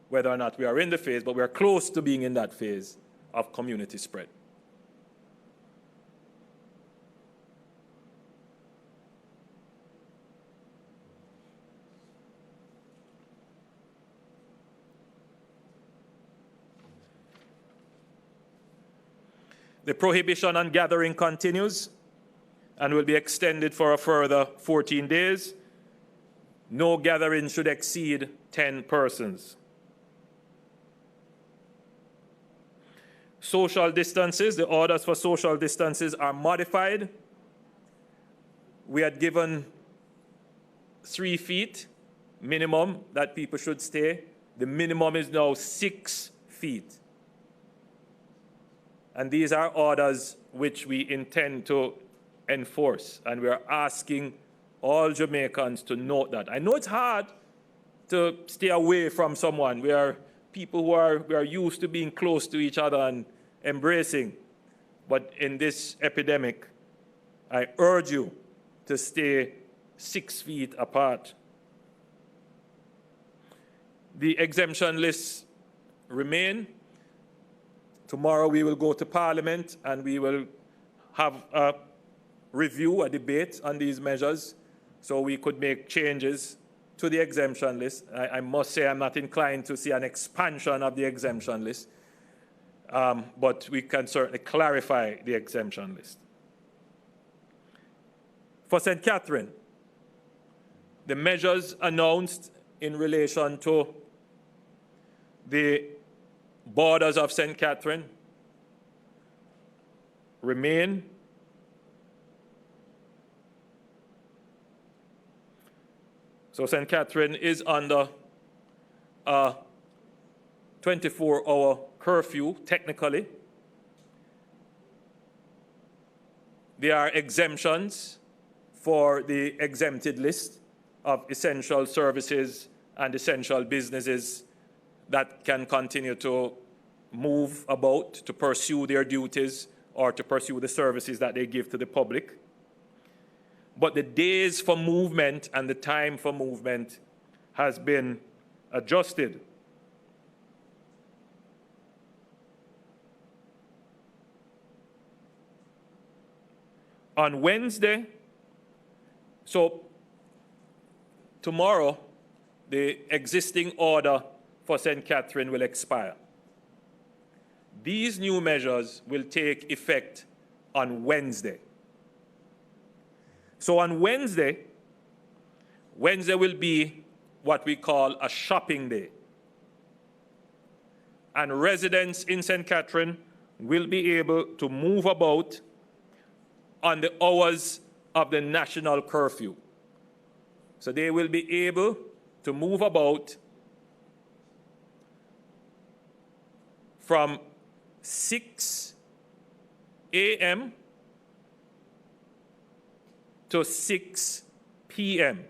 Speaker 2: whether or not we are in the phase, but we are close to being in that phase of community spread. The prohibition on gathering continues and will be extended for a further 14 days. No gathering should exceed 10 persons. Social distances, the orders for social distances are modified. We had given 3 feet minimum that people should stay. The minimum is now 6 feet. And these are orders which we intend to enforce. And we are asking all Jamaicans to note that. I know it's hard to stay away from someone. We are people who are used to being close to each other and embracing. But in this epidemic, I urge you to stay 6 feet apart. The exemption lists remain. Tomorrow we will go to Parliament and we will have a review, a debate on these measures, so we could make changes to the exemption list. I must say I'm not inclined to see an expansion of the exemption list, but we can certainly clarify the exemption list. For St. Catherine, the measures announced in relation to the borders of St. Catherine remain. So St. Catherine is under a 24-hour curfew, technically. There are exemptions for the exempted list of essential services and essential businesses that can continue to move about, to pursue their duties, or to pursue the services that they give to the public. But the days for movement and the time for movement has been adjusted. On Wednesday, so tomorrow, the existing order for St. Catherine will expire. These new measures will take effect on Wednesday. So on Wednesday will be what we call a shopping day. And residents in St. Catherine will be able to move about on the hours of the national curfew. So they will be able to move about from 6 a.m. to 6 p.m.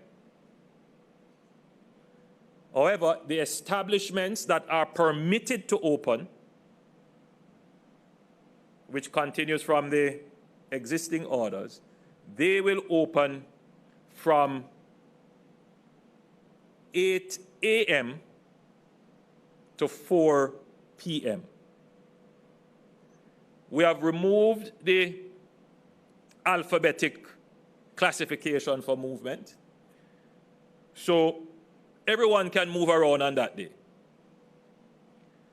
Speaker 2: However, the establishments that are permitted to open, which continues from the existing orders, they will open from 8 a.m. to 4 p.m. We have removed the alphabetic classification for movement, so everyone can move around on that day.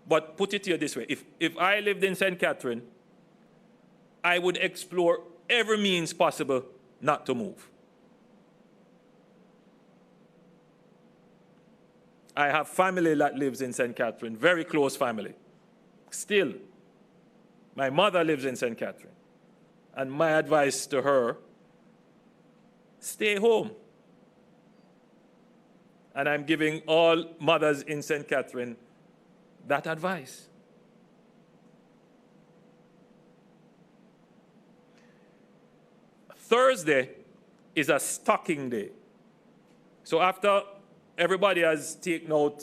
Speaker 2: But put it here this way, if I lived in St. Catherine, I would explore every means possible not to move. I have family that lives in St. Catherine, very close family. Still, my mother lives in St. Catherine. And my advice to her, stay home. And I'm giving all mothers in St. Catherine that advice. Thursday is a stocking day. So after everybody has taken out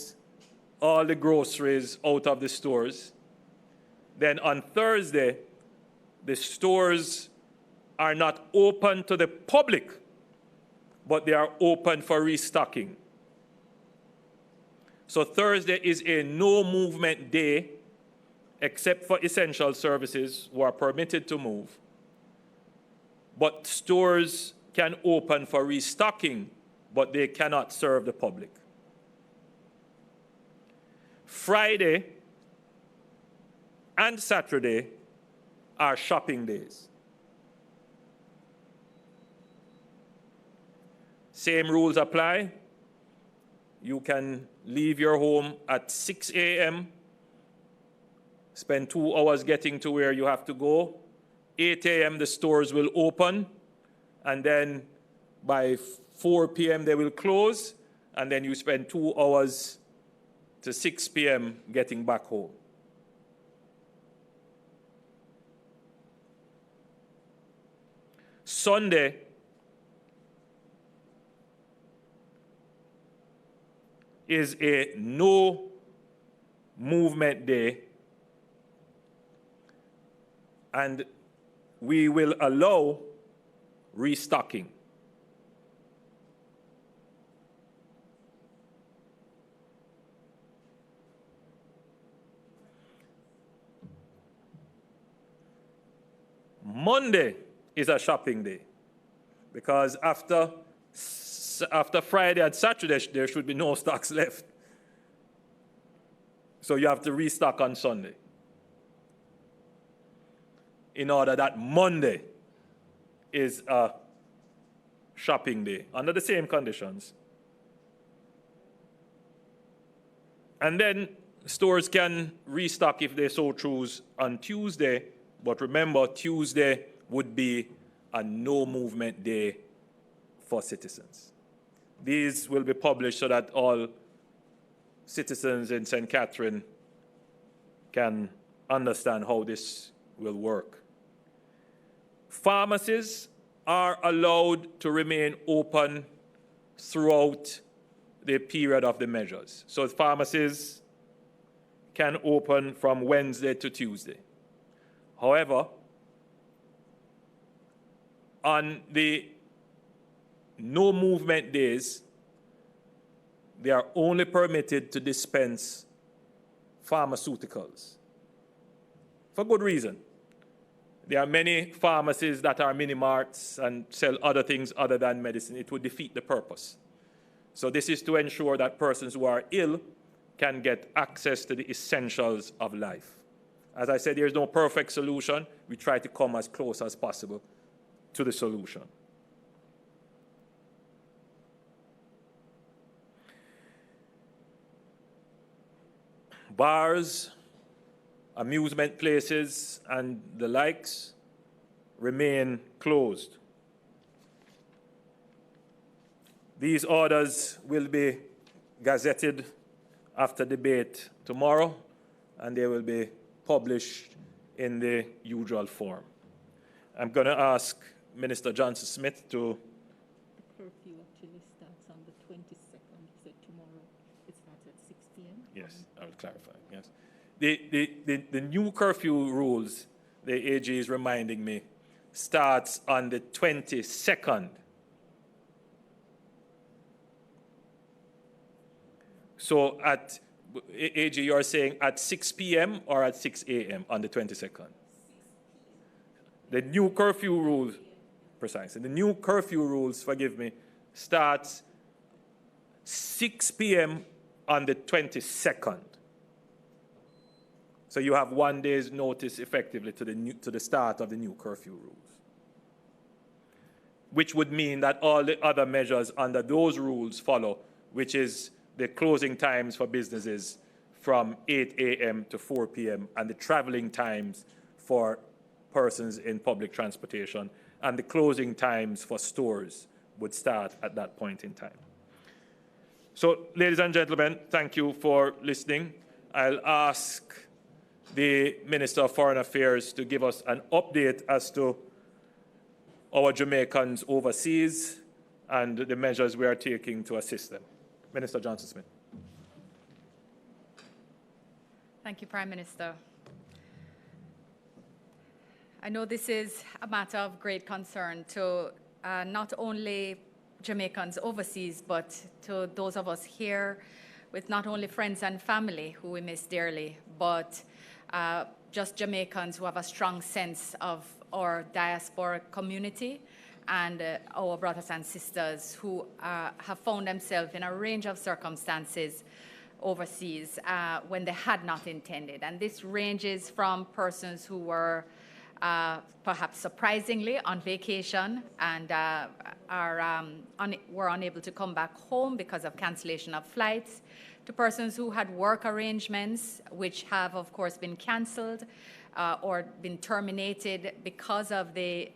Speaker 2: all the groceries out of the stores, then on Thursday, the stores are not open to the public, but they are open for restocking. So Thursday is a no movement day, except for essential services who are permitted to move. But stores can open for restocking, but they cannot serve the public. Friday and Saturday are shopping days. Same rules apply. You can leave your home at 6 a.m., spend 2 hours getting to where you have to go. 8 a.m. the stores will open, and then by 4 p.m. they will close, and then you spend 2 hours to 6 p.m. getting back home. Sunday is a no movement day, and we will allow restocking. Monday is a shopping day, because after Friday and Saturday, there should be no stocks left. So you have to restock on Sunday, in order that Monday is a shopping day under the same conditions. And then stores can restock if they so choose on Tuesday, but remember, Tuesday would be a no movement day for citizens. These will be published so that all citizens in St. Catherine can understand how this will work. Pharmacies are allowed to remain open throughout the period of the measures. So pharmacies can open from Wednesday to Tuesday. However, on the no movement days, they are only permitted to dispense pharmaceuticals. For good reason. There are many pharmacies that are mini-marts and sell other things other than medicine. It would defeat the purpose. So this is to ensure that persons who are ill can get access to the essentials of life. As I said, there's no perfect solution. We try to come as close as possible to the solution. Bars, amusement places, and the likes remain closed. These orders will be gazetted after debate tomorrow, and they will be published in the usual form. I'm going to ask Minister Johnson Smith to...
Speaker 4: The curfew actually starts on the 22nd. He said tomorrow it starts at 6 p.m.
Speaker 2: Yes, I will clarify, yes. The new curfew rules, the AG is reminding me, starts on the 22nd. So at, AG, you're saying at 6 p.m. or at 6 a.m. on the 22nd? The new curfew rules, precisely, the new curfew rules, forgive me, starts 6 p.m. on the 22nd. So you have 1 day's notice effectively to the start of the new curfew rules, which would mean that all the other measures under those rules follow, which is the closing times for businesses from 8 a.m. to 4 p.m. and the traveling times for persons in public transportation and the closing times for stores would start at that point in time. So, ladies and gentlemen, thank you for listening. I'll ask the Minister of Foreign Affairs to give us an update as to our Jamaicans overseas and the measures we are taking to assist them. Minister Johnson-Smith.
Speaker 5: Thank you, Prime Minister. I know this is a matter of great concern to not only Jamaicans overseas, but to those of us here with not only friends and family who we miss dearly, but just Jamaicans who have a strong sense of our diaspora community and our brothers and sisters who have found themselves in a range of circumstances overseas when they had not intended. And this ranges from persons who were perhaps surprisingly on vacation and were unable to come back home because of cancellation of flights, to persons who had work arrangements which have, of course, been cancelled or been terminated because of the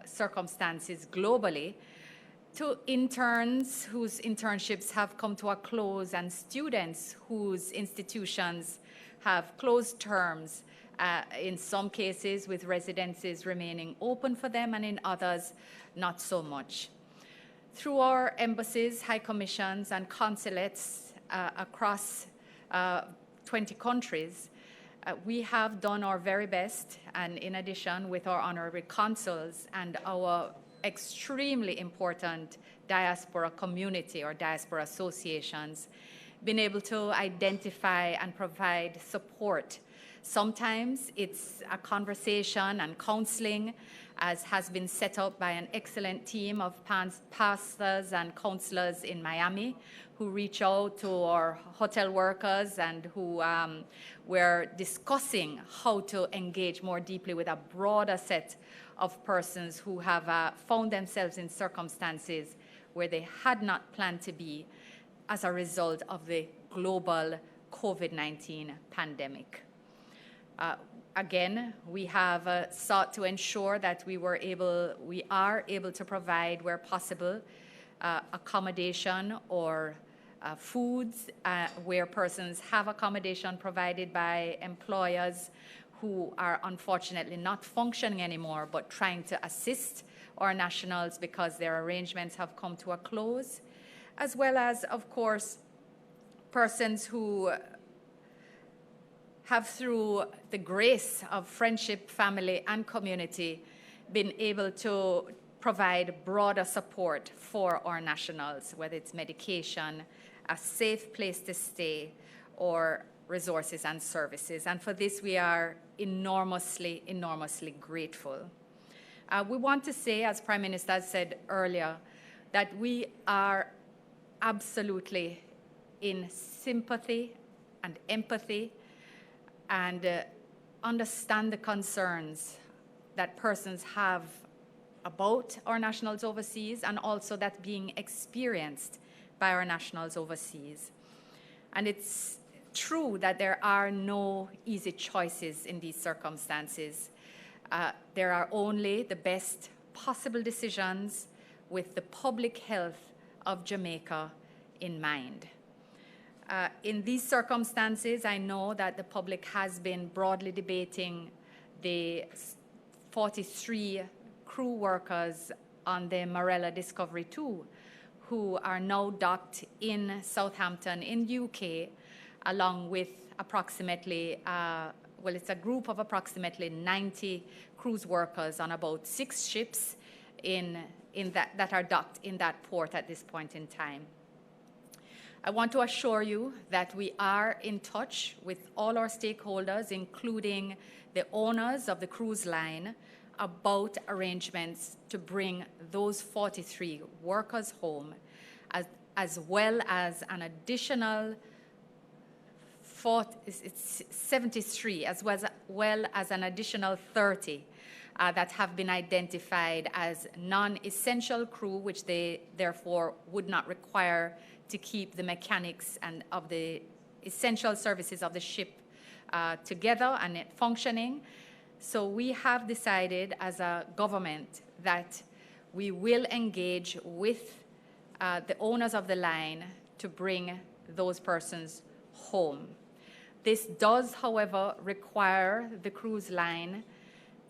Speaker 5: circumstances globally, to interns whose internships have come to a close and students whose institutions have closed terms, in some cases with residences remaining open for them and in others not so much. Through our embassies, high commissions and consulates across 20 countries, we have done our very best, and in addition with our honorary consuls and our extremely important diaspora community or diaspora associations, been able to identify and provide support. Sometimes it's a conversation and counseling, as has been set up by an excellent team of pastors and counselors in Miami who reach out to our hotel workers and who were discussing how to engage more deeply with a broader set of persons who have found themselves in circumstances where they had not planned to be as a result of the global COVID-19 pandemic. Again, we have sought to ensure that we are able to provide, where possible, accommodation or foods where persons have accommodation provided by employers who are unfortunately not functioning anymore, but trying to assist our nationals because their arrangements have come to a close, as well as, of course, persons who have, through the grace of friendship, family, and community, been able to provide broader support for our nationals, whether it's medication, a safe place to stay, or resources and services. And for this, we are enormously, enormously grateful. We want to say, as Prime Minister said earlier, that we are absolutely in sympathy and empathy and understand the concerns that persons have about our nationals overseas and also that being experienced by our nationals overseas. And it's true that there are no easy choices in these circumstances. There are only the best possible decisions with the public health of Jamaica in mind. In these circumstances, I know that the public has been broadly debating the 43 crew workers on the Marella Discovery 2 who are now docked in Southampton in UK, along with approximately, well, it's a group of approximately 90 cruise workers on about 6 ships that are docked in that port at this point in time. I want to assure you that we are in touch with all our stakeholders, including the owners of the cruise line, about arrangements to bring those 43 workers home, as well as an additional 73, as well as an additional 30 that have been identified as non-essential crew, which they therefore would not require to keep the mechanics and of the essential services of the ship together and functioning. So we have decided as a government that we will engage with the owners of the line to bring those persons home. This does, however, require the cruise line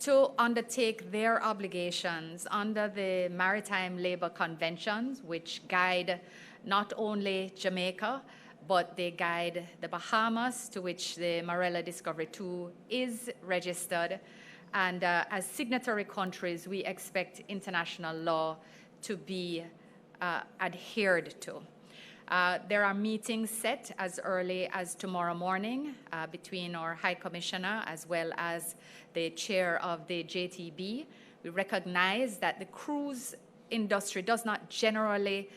Speaker 5: to undertake their obligations under the Maritime Labor Conventions, which guide not only Jamaica, but they guide the Bahamas, to which the Marella Discovery 2 is registered. And as signatory countries, we expect international law to be adhered to. There are meetings set as early as tomorrow morning between our High Commissioner as well as the chair of the JTB. We recognize that the cruise industry does not generally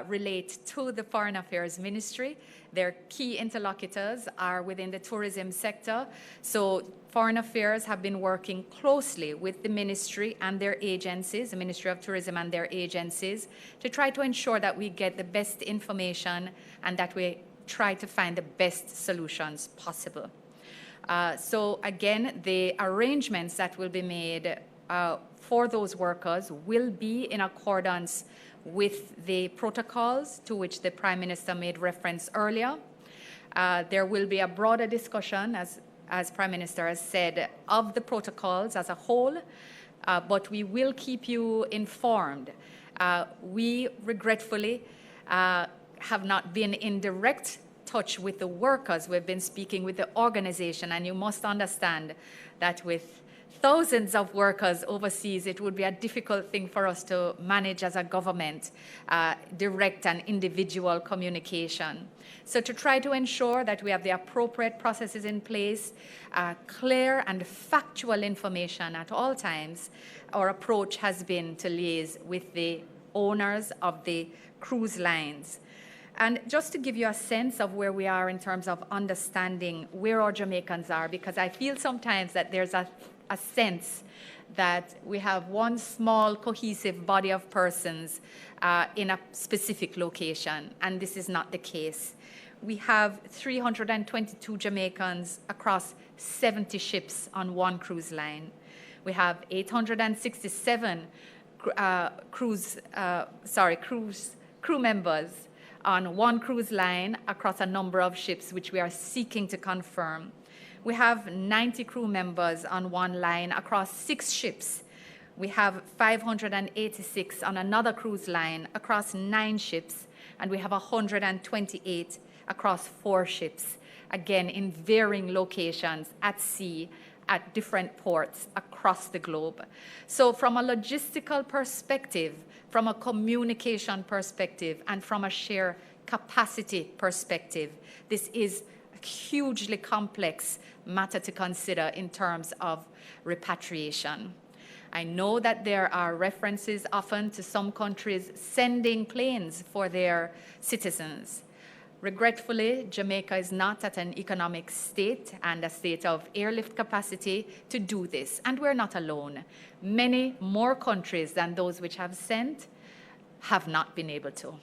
Speaker 5: relate to the Foreign Affairs Ministry. Their key interlocutors are within the tourism sector. So Foreign Affairs have been working closely with the ministry and their agencies, the Ministry of Tourism and their agencies, to try to ensure that we get the best information and that we try to find the best solutions possible. So again, the arrangements that will be made for those workers will be in accordance with the protocols to which the Prime Minister made reference earlier. There will be a broader discussion, as Prime Minister has said, of the protocols as a whole, but we will keep you informed. We regretfully have not been in direct touch with the workers. We've been speaking with the organization, and you must understand that with thousands of workers overseas, it would be a difficult thing for us to manage as a government, direct and individual communication. So to try to ensure that we have the appropriate processes in place, clear and factual information at all times, our approach has been to liaise with the owners of the cruise lines. And just to give you a sense of where we are in terms of understanding where our Jamaicans are, because I feel sometimes that there's a sense that we have one small cohesive body of persons in a specific location, and this is not the case. We have 322 Jamaicans across 70 ships on one cruise line. We have 867 crew members on one cruise line across a number of ships, which we are seeking to confirm. We have 90 crew members on one line across 6 ships. We have 586 on another cruise line across 9 ships, and we have 128 across 4 ships, again in varying locations at sea, at different ports across the globe. So from a logistical perspective, from a communication perspective, and from a sheer capacity perspective, this is a hugely complex matter to consider in terms of repatriation. I know that there are references often to some countries sending planes for their citizens. Regretfully, Jamaica is not at an economic state and a state of airlift capacity to do this, and we're not alone. Many more countries than those which have sent have not been able to.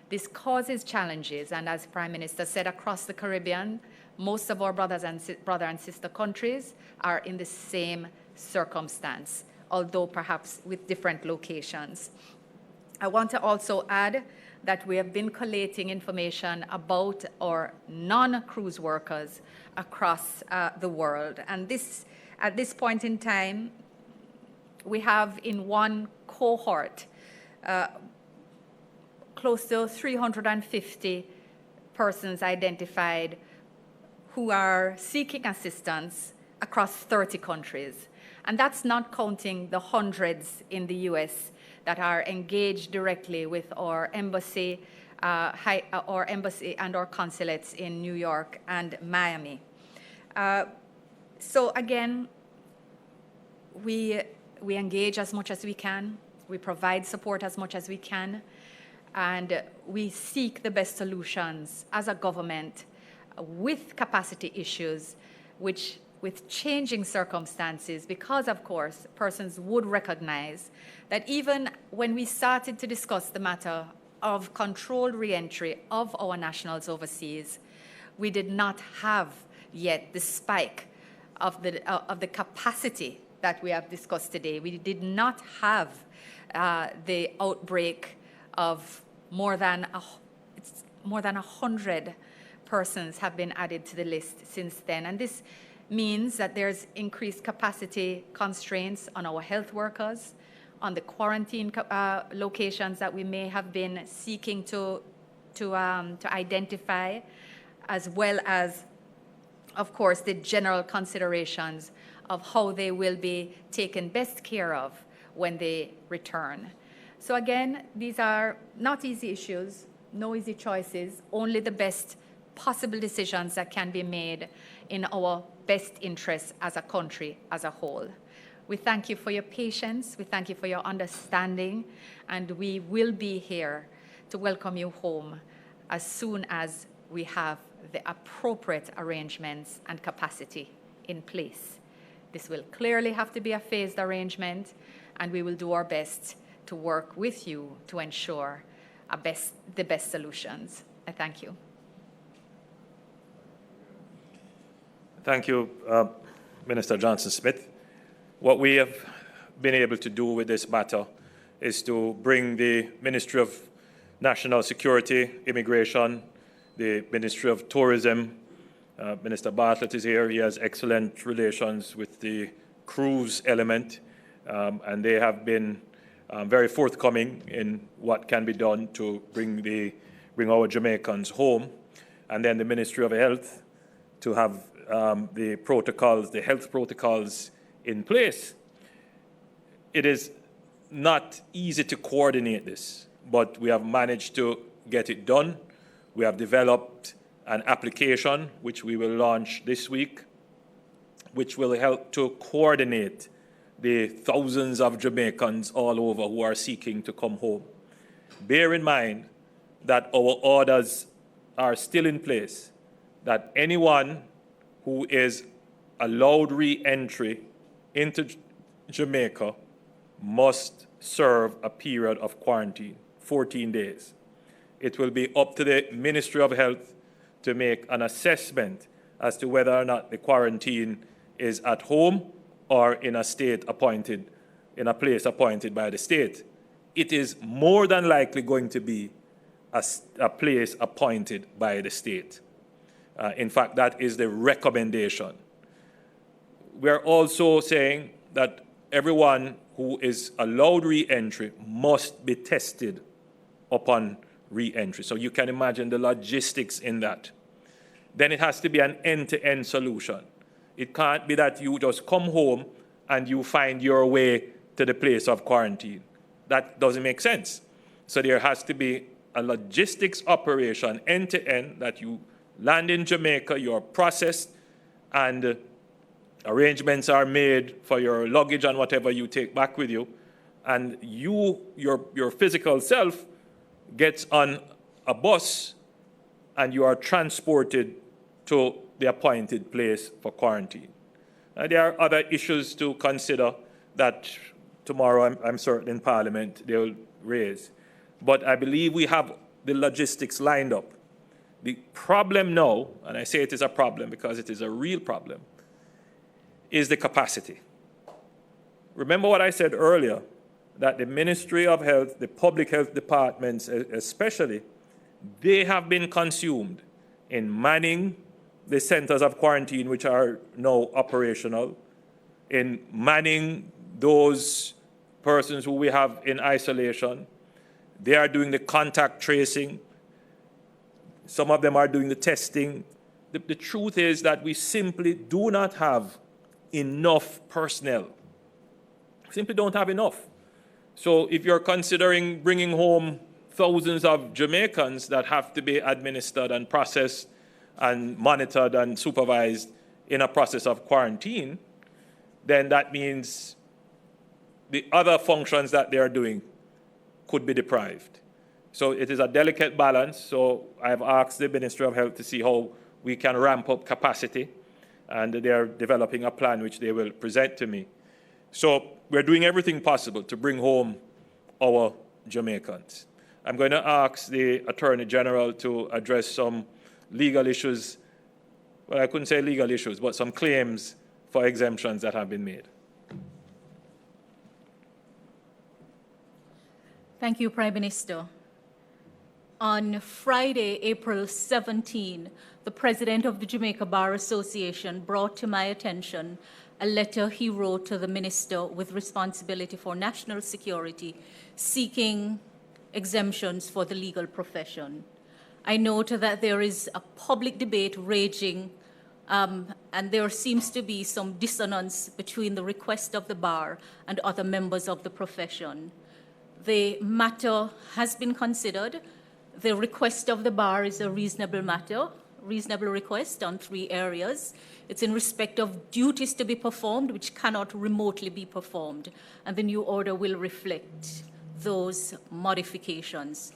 Speaker 5: This causes challenges, and as Prime Minister said, across the Caribbean, most of our brother and sister countries are in the same circumstance, although perhaps with different locations. I want to also add that we have been collating information about our non-cruise workers across the world. And at this point in time, we have in one cohort close to 350 persons identified who are seeking assistance across 30 countries. And that's not counting the hundreds in the US that are engaged directly with our embassy, our embassy and our consulates in New York and Miami. So again, we engage as much as we can, we provide support as much as we can, and we seek the best solutions as a government with capacity issues, which with changing circumstances, because of course, persons would recognize that even when we started to discuss the matter of controlled re-entry of our nationals overseas, we did not have yet the spike of the capacity that we have discussed today. We did not have the outbreak of more than 100 persons have been added to the list since then. And this means that there's increased capacity constraints on our health workers, on the quarantine locations that we may have been seeking to identify, as well as, of course, the general considerations of how they will be taken best care of when they return. So again, these are not easy issues, no easy choices, only the best possible decisions that can be made in our best interests as a country as a whole. We thank you for your patience, we thank you for your understanding, and we will be here to welcome you home as soon as we have the appropriate arrangements and capacity in place. This will clearly have to be a phased arrangement, and we will do our best to work with you to ensure the best solutions. I thank you.
Speaker 2: Thank you, Minister Johnson-Smith. What we have been able to do with this matter is to bring the Ministry of National Security, Immigration, the Ministry of Tourism. Minister Bartlett is here. He has excellent relations with the cruise element, and they have been very forthcoming in what can be done to bring our Jamaicans home. And then the Ministry of Health to have the health protocols in place. It is not easy to coordinate this, but we have managed to get it done. We have developed an application, which we will launch this week, which will help to coordinate the thousands of Jamaicans all over who are seeking to come home. Bear in mind that our orders are still in place, that anyone who is allowed re-entry into Jamaica must serve a period of quarantine, 14 days. It will be up to the Ministry of Health to make an assessment as to whether or not the quarantine is at home or in a place appointed by the state. It is more than likely going to be a place appointed by the state. In fact, that is the recommendation. We are also saying that everyone who is allowed re-entry must be tested upon re-entry. So you can imagine the logistics in that. Then it has to be an end-to-end solution. It can't be that you just come home and you find your way to the place of quarantine. That doesn't make sense. So there has to be a logistics operation end-to-end, that you land in Jamaica, you're processed, and arrangements are made for your luggage and whatever you take back with you. And your physical self gets on a bus and you are transported to the appointed place for quarantine. There are other issues to consider that tomorrow I'm certain in Parliament they will raise. But I believe we have the logistics lined up. The problem now, and I say it is a problem because it is a real problem, is the capacity. Remember what I said earlier, that the Ministry of Health, the public health departments especially, they have been consumed in manning the centers of quarantine which are now operational, in manning those persons who we have in isolation. They are doing the contact tracing. Some of them are doing the testing. the truth is that we simply do not have enough personnel. Simply don't have enough. So if you're considering bringing home thousands of Jamaicans that have to be administered and processed and monitored and supervised in a process of quarantine, then that means the other functions that they are doing could be deprived. So it is a delicate balance. So I've asked the Ministry of Health to see how we can ramp up capacity, and they are developing a plan which they will present to me. So we're doing everything possible to bring home our Jamaicans. I'm going to ask the Attorney General to address some legal issues. Well, I couldn't say legal issues, but some claims for exemptions that have been made.
Speaker 4: Thank you, Prime Minister. On Friday, April 17, the President of the Jamaica Bar Association brought to my attention a letter he wrote to the Minister with responsibility for national security, seeking exemptions for the legal profession. I note that there is a public debate raging, and there seems to be some dissonance between the request of the bar and other members of the profession. The matter has been considered. The request of the bar is a reasonable request on 3 areas. It's in respect of duties to be performed, which cannot remotely be performed, and the new order will reflect those modifications.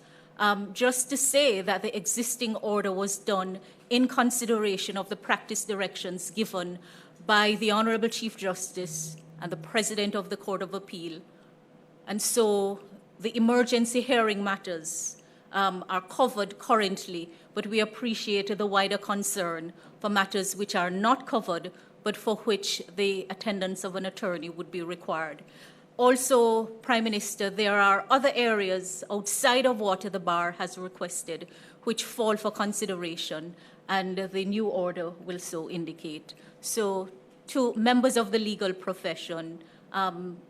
Speaker 4: Just to say that the existing order was done in consideration of the practice directions given by the Honorable Chief Justice and the President of the Court of Appeal. And so the emergency hearing matters are covered currently, but we appreciate the wider concern for matters which are not covered, but for which the attendance of an attorney would be required. Also, Prime Minister, there are other areas outside of what the bar has requested which fall for consideration, and the new order will so indicate. So, to members of the legal profession,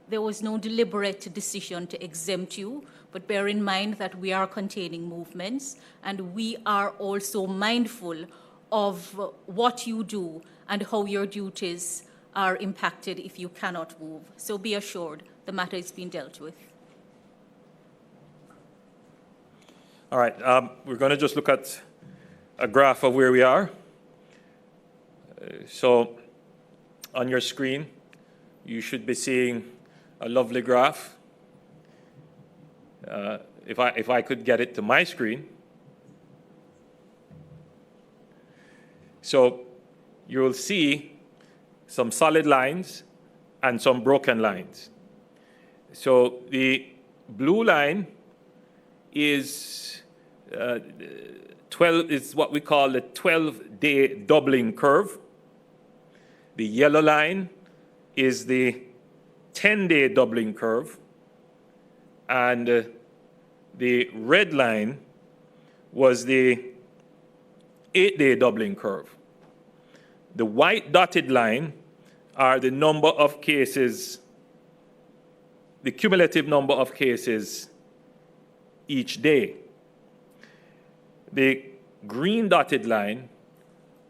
Speaker 4: there was no deliberate decision to exempt you, but bear in mind that we are containing movements, and we are also mindful of what you do and how your duties are impacted if you cannot move. So be assured, the matter is being dealt with.
Speaker 2: All right, we're going to just look at a graph of where we are. So on your screen, you should be seeing a lovely graph. If I could get it to my screen. So you will see some solid lines and some broken lines. So the blue line is what we call the 12-day doubling curve. The yellow line is the 10-day doubling curve, and the red line was the 8-day doubling curve. The white dotted line are the number of cases, the cumulative number of cases each day. The green dotted line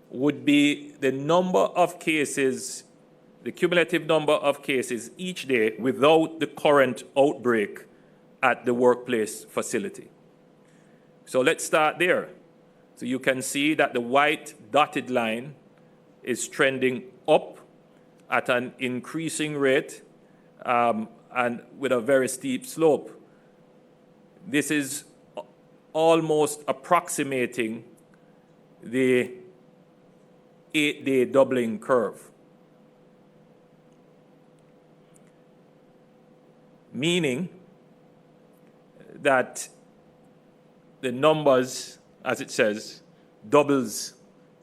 Speaker 2: would be the number of cases, the cumulative number of cases each day without the current outbreak at the workplace facility. So let's start there. So you can see that the white dotted line is trending up at an increasing rate and with a very steep slope. This is almost approximating the 8-day doubling curve, meaning that the numbers, as it says, doubles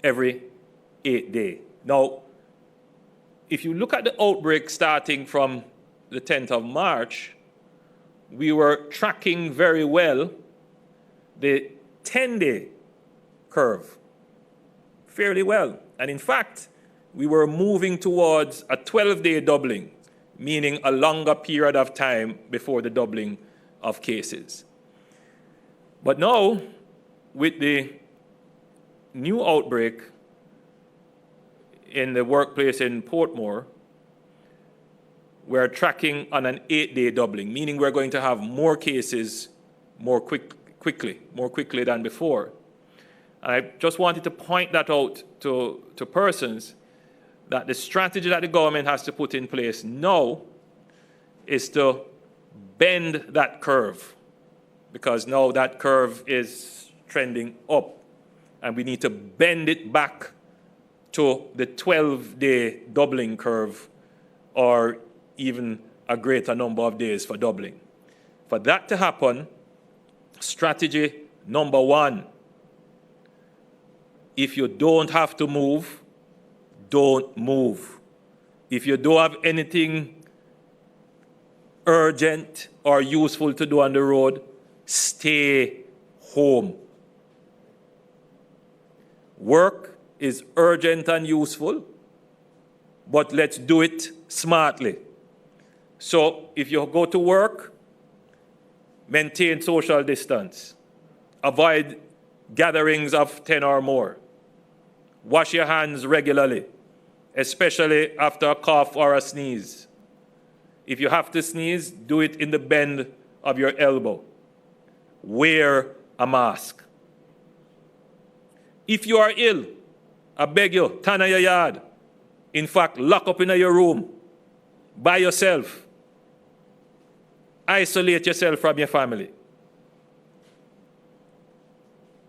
Speaker 2: every 8 days. Now, if you look at the outbreak starting from the 10th of March, we were tracking very well the 10-day curve fairly well. And in fact, we were moving towards a 12-day doubling, meaning a longer period of time before the doubling of cases. But now, with the new outbreak, in the workplace in Portmore, we're tracking on an 8-day doubling, meaning we're going to have more cases more quickly than before. And I just wanted to point that out to persons, that the strategy that the government has to put in place now is to bend that curve, because now that curve is trending up, and we need to bend it back to the 12-day doubling curve, or even a greater number of days for doubling. For that to happen, strategy number one: if you don't have to move, don't move. If you don't have anything urgent or useful to do on the road, stay home. Work is urgent and useful, but let's do it smartly. So if you go to work, maintain social distance. Avoid gatherings of 10 or more. Wash your hands regularly, especially after a cough or a sneeze. If you have to sneeze, do it in the bend of your elbow. Wear a mask. If you are ill, I beg you, turn on your yard. In fact, lock up in your room by yourself. Isolate yourself from your family.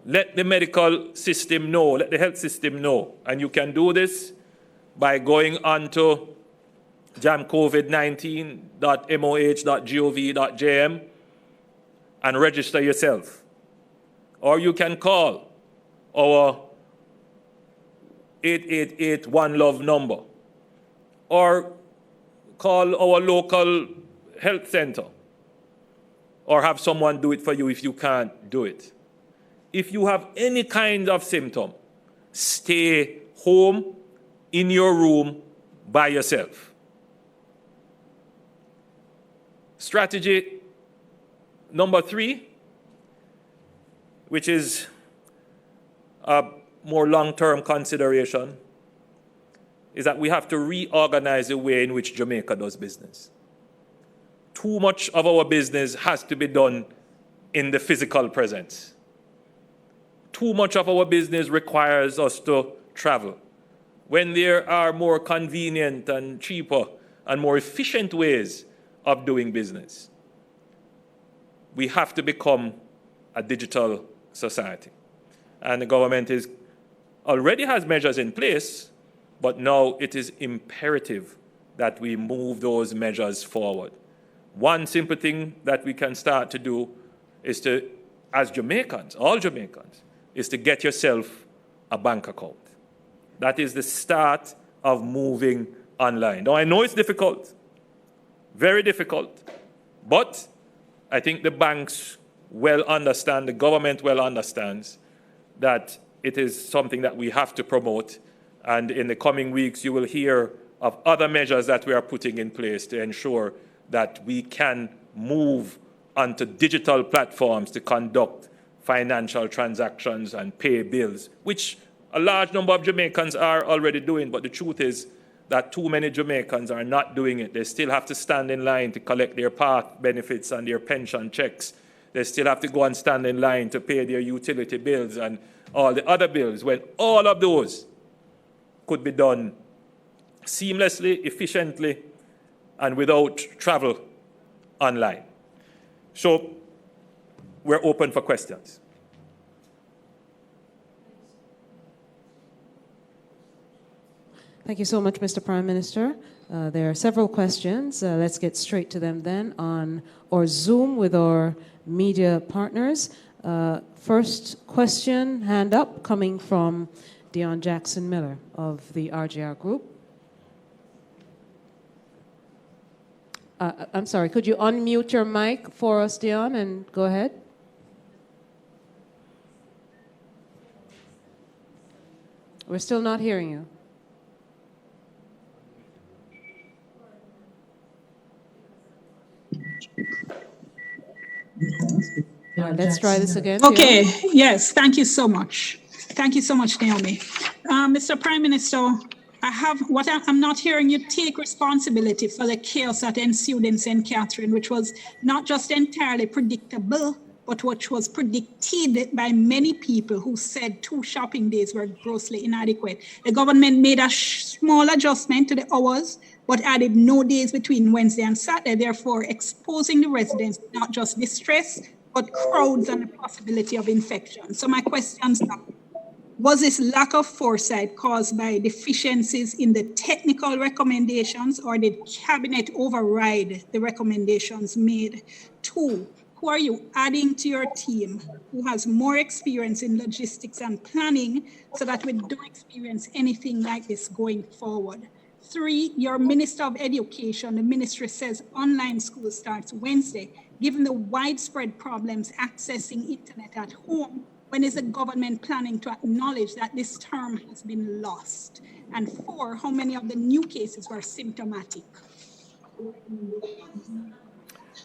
Speaker 2: Let the medical system know, let the health system know. And you can do this by going on to jamcovid19.moh.gov.jm and register yourself. Or you can call our 888 One Love number, or call our local health center, or have someone do it for you if you can't do it. If you have any kind of symptom, stay home in your room by yourself. Strategy number 3, which is a more long-term consideration, is that we have to reorganize the way in which Jamaica does business. Too much of our business has to be done in the physical presence. Too much of our business requires us to travel. When there are more convenient and cheaper and more efficient ways of doing business, we have to become a digital society. And the government already has measures in place, but now it is imperative that we move those measures forward. One simple thing that we can start to do is to, as Jamaicans, all Jamaicans, is to get yourself a bank account. That is the start of moving online. Now, I know it's difficult, very difficult, but I think the banks well understand, the government well understands that it is something that we have to promote. And in the coming weeks, you will hear of other measures that we are putting in place to ensure that we can move onto digital platforms to conduct financial transactions and pay bills, which a large number of Jamaicans are already doing. But the truth is that too many Jamaicans are not doing it. They still have to stand in line to collect their PATH benefits and their pension checks. They still have to go and stand in line to pay their utility bills and all the other bills, when all of those could be done seamlessly, efficiently, and without travel online. So we're open for questions.
Speaker 1: Thank you so much, Mr. Prime Minister. There are several questions. Let's get straight to them then on our Zoom with our media partners. First question, hand up, coming from Dion Jackson Miller of the RJR Group. I'm sorry, could you unmute your mic for us, Dion, and go ahead? We're still not hearing you. Let's try this again.
Speaker 6: Okay, yes, thank you so much. Thank you so much, Naomi. Mr. Prime Minister, I'm not hearing you take responsibility for the chaos that ensued in St. Catherine, which was not just entirely predictable, but which was predicted by many people who said 2 shopping days were grossly inadequate. The government made a small adjustment to the hours, but added no days between Wednesday and Saturday, therefore exposing the residents to not just distress, but crowds and the possibility of infection. So my questions are, was this lack of foresight caused by deficiencies in the technical recommendations, or did Cabinet override the recommendations made? 2, who are you adding to your team who has more experience in logistics and planning so that we don't experience anything like this going forward? 3, your Minister of Education, the ministry says online school starts Wednesday. Given the widespread problems accessing internet at home, when is the government planning to acknowledge that this term has been lost? And 4, how many of the new cases were symptomatic?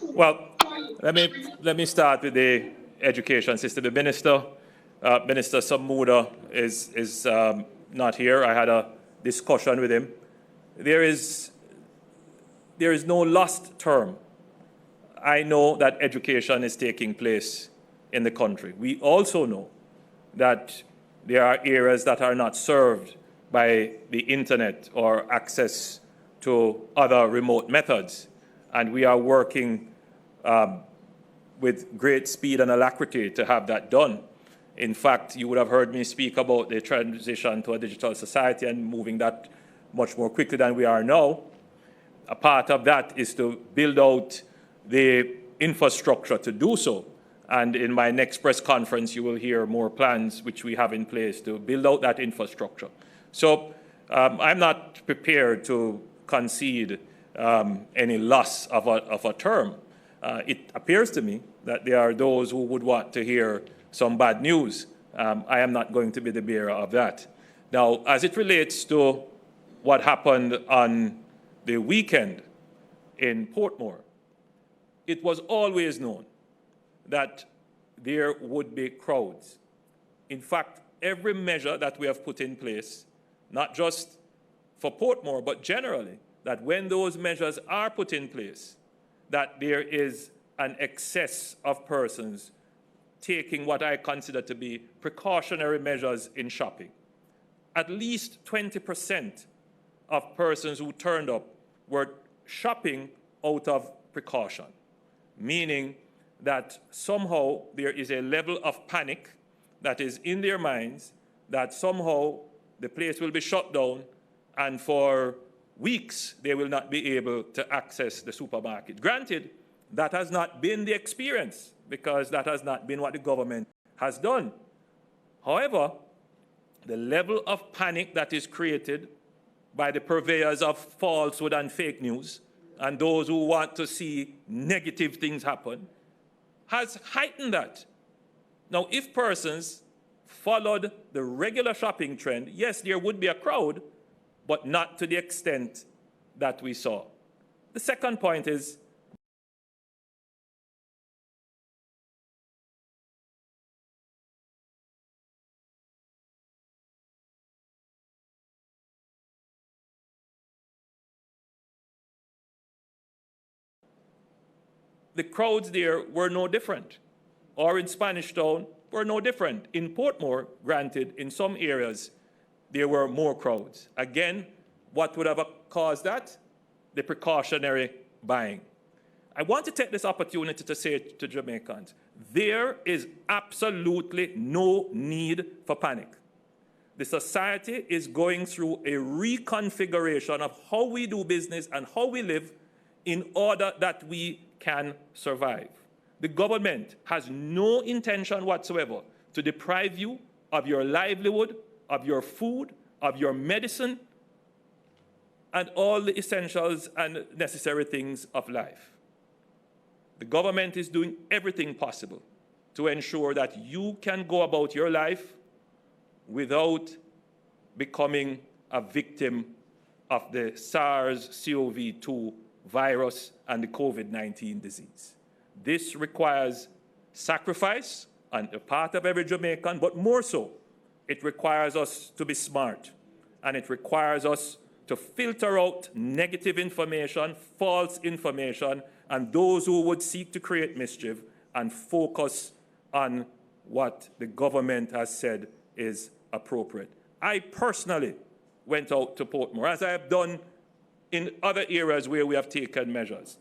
Speaker 2: Well, let me start with the education system. The Minister Samuda is not here. I had a discussion with him. There is no lost term. I know that education is taking place in the country. We also know that there are areas that are not served by the internet or access to other remote methods. And we are working with great speed and alacrity to have that done. In fact, you would have heard me speak about the transition to a digital society and moving that much more quickly than we are now. A part of that is to build out the infrastructure to do so. And in my next press conference, you will hear more plans which we have in place to build out that infrastructure. So I'm not prepared to concede any loss of a term. It appears to me that there are those who would want to hear some bad news. I am not going to be the bearer of that. Now, as it relates to what happened on the weekend in Portmore, it was always known that there would be crowds. In fact, every measure that we have put in place, not just for Portmore, but generally, that when those measures are put in place, that there is an excess of persons taking what I consider to be precautionary measures in shopping. At least 20% of persons who turned up were shopping out of precaution, meaning that somehow there is a level of panic that is in their minds that somehow the place will be shut down and for weeks they will not be able to access the supermarket. Granted, that has not been the experience because that has not been what the government has done. However, the level of panic that is created by the purveyors of falsehood and fake news and those who want to see negative things happen has heightened that. Now, if persons followed the regular shopping trend, yes, there would be a crowd, but not to the extent that we saw. The second point is the crowds there were no different, or in Spanish Town were no different. In Portmore, granted, in some areas, there were more crowds. Again, what would have caused that? The precautionary buying. I want to take this opportunity to say to Jamaicans, there is absolutely no need for panic. The society is going through a reconfiguration of how we do business and how we live in order that we can survive. The government has no intention whatsoever to deprive you of your livelihood, of your food, of your medicine, and all the essentials and necessary things of life. The government is doing everything possible to ensure that you can go about your life without becoming a victim of the SARS-CoV-2 virus and the COVID-19 disease. This requires sacrifice on the part of every Jamaican, but more so, it requires us to be smart and it requires us to filter out negative information, false information, and those who would seek to create mischief, and focus on what the government has said is appropriate. I personally went out to Portmore, as I have done in other areas where we have taken measures,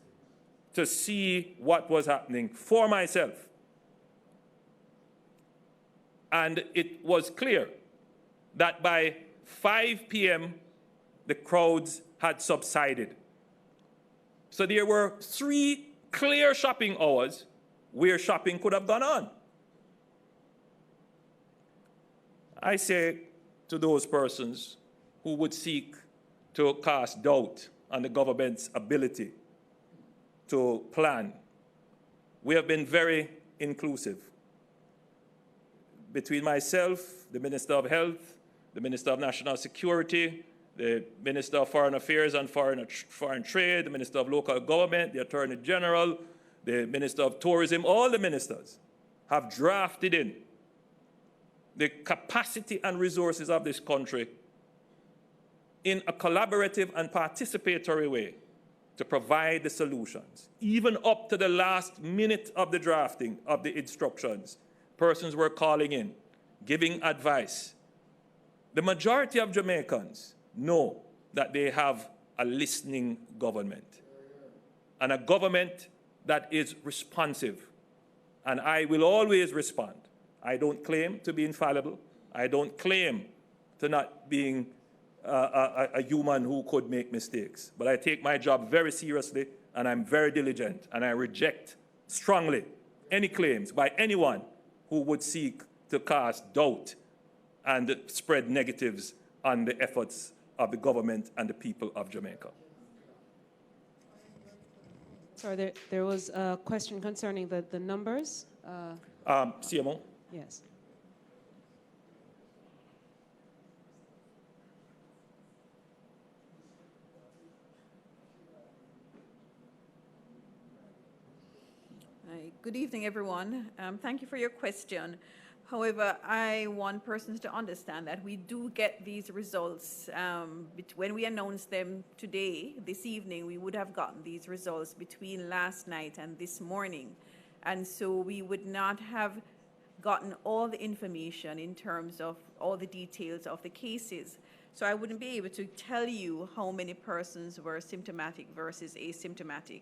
Speaker 2: to see what was happening for myself. And it was clear that by 5 p.m., the crowds had subsided. So there were 3 clear shopping hours where shopping could have gone on. I say to those persons who would seek to cast doubt on the government's ability to plan, we have been very inclusive. Between myself, the Minister of Health, the Minister of National Security, the Minister of Foreign Affairs and Foreign Trade, the Minister of Local Government, the Attorney General, the Minister of Tourism, all the ministers have drafted in the capacity and resources of this country in a collaborative and participatory way to provide the solutions. Even up to the last minute of the drafting of the instructions, persons were calling in, giving advice. The majority of Jamaicans know that they have a listening government, and a government that is responsive. And I will always respond. I don't claim to be infallible. I don't claim to not being a human who could make mistakes. But I take my job very seriously, and I'm very diligent, and I reject strongly any claims by anyone who would seek to cast doubt and spread negatives on the efforts of the government and the people of Jamaica.
Speaker 1: Sorry, there was a question concerning the numbers.
Speaker 2: CMO?
Speaker 1: Yes.
Speaker 7: Hi, good evening, everyone. Thank you for your question. However, I want persons to understand that we do get these results. When we announce them today, this evening, we would have gotten these results between last night and this morning. And so we would not have gotten all the information in terms of all the details of the cases. So I wouldn't be able to tell you how many persons were symptomatic versus asymptomatic.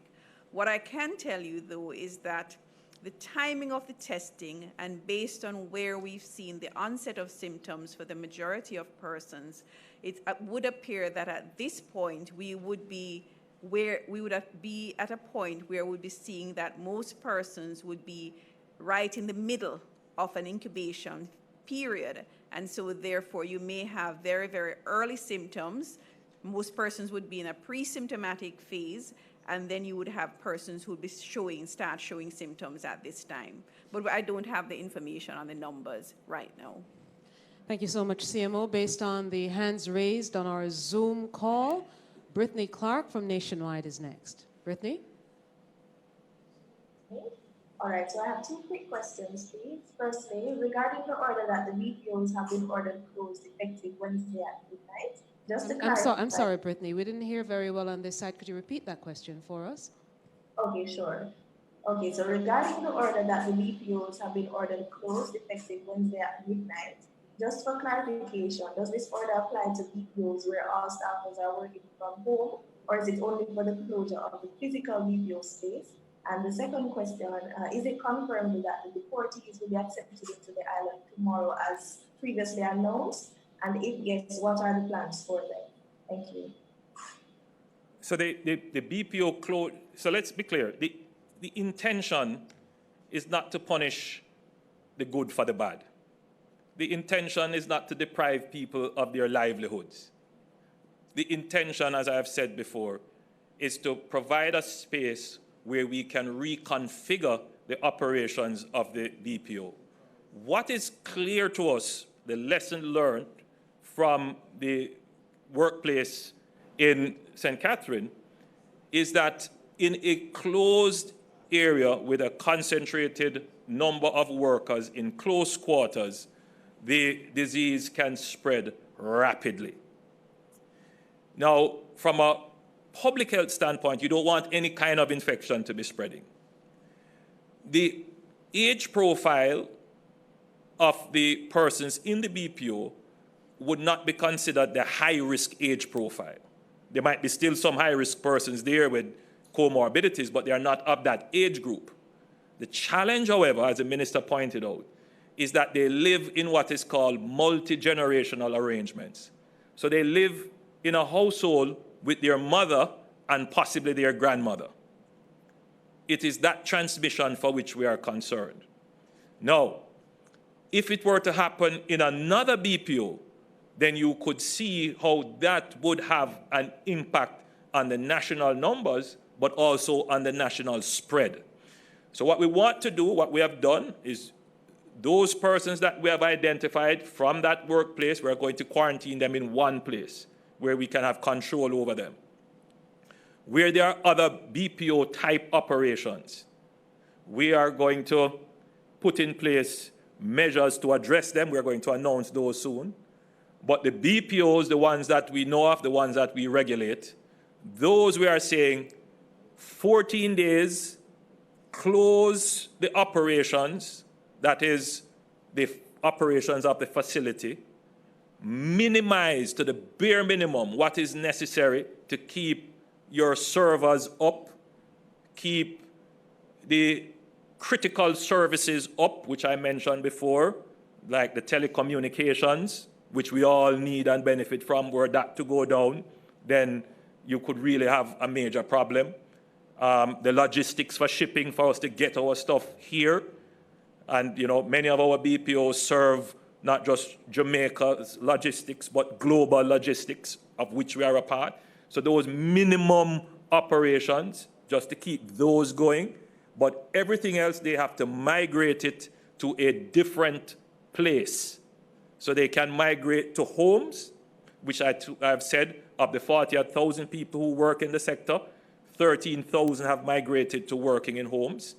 Speaker 7: What I can tell you, though, is that the timing of the testing, and based on where we've seen the onset of symptoms for the majority of persons, it would appear that at this point we would be at a point where we'd be seeing that most persons would be right in the middle of an incubation period. And so therefore you may have very, very early symptoms. Most persons would be in a pre-symptomatic phase, and then you would have persons who would be start showing symptoms at this time. But I don't have the information on the numbers right now.
Speaker 1: Thank you so much, CMO. Based on the hands raised on our Zoom call, Brittany Clark from Nationwide is next. Brittany?
Speaker 8: All right, so I have 2 quick questions, please. Firstly, regarding the order that the BPOs have been ordered closed effective Wednesday at midnight, just to clarify.
Speaker 1: I'm sorry, Brittany. We didn't hear very well on this side. Could you repeat that question for us?
Speaker 8: Okay, sure. Okay, so regarding the order that the BPOs have been ordered closed effective Wednesday at midnight, just for clarification, does this order apply to BPOs where all staffers are working from home, or is it only for the closure of the physical BPO space? And the second question, is it confirmed that the deportees will be accepted into the island tomorrow as previously announced? And if yes, what are the plans for them? Thank you.
Speaker 2: So the BPO closed, so let's be clear, the intention is not to punish the good for the bad. The intention is not to deprive people of their livelihoods. The intention, as I have said before, is to provide a space where we can reconfigure the operations of the BPO. What is clear to us, the lesson learned from the workplace in St. Catherine, is that in a closed area with a concentrated number of workers in close quarters, the disease can spread rapidly. Now, from a public health standpoint, you don't want any kind of infection to be spreading. The age profile of the persons in the BPO would not be considered the high-risk age profile. There might be still some high-risk persons there with comorbidities, but they are not of that age group. The challenge, however, as the minister pointed out, is that they live in what is called multi-generational arrangements. So they live in a household with their mother and possibly their grandmother. It is that transmission for which we are concerned. Now, if it were to happen in another BPO, then you could see how that would have an impact on the national numbers, but also on the national spread. So what we want to do, what we have done, is those persons that we have identified from that workplace, we're going to quarantine them in one place where we can have control over them. Where there are other BPO-type operations, we are going to put in place measures to address them. We're going to announce those soon. But the BPOs, the ones that we know of, the ones that we regulate, those we are saying 14 days, close the operations, that is the operations of the facility, minimize to the bare minimum what is necessary to keep your servers up, keep the critical services up, which I mentioned before, like the telecommunications, which we all need and benefit from. Were that to go down, then you could really have a major problem. The logistics for shipping for us to get our stuff here. And, you know, many of our BPOs serve not just Jamaica's logistics, but global logistics, of which we are a part. So those minimum operations, just to keep those going. But everything else, they have to migrate it to a different place. So they can migrate to homes, which I've said, of the 40,000 people who work in the sector, 13,000 have migrated to working in homes.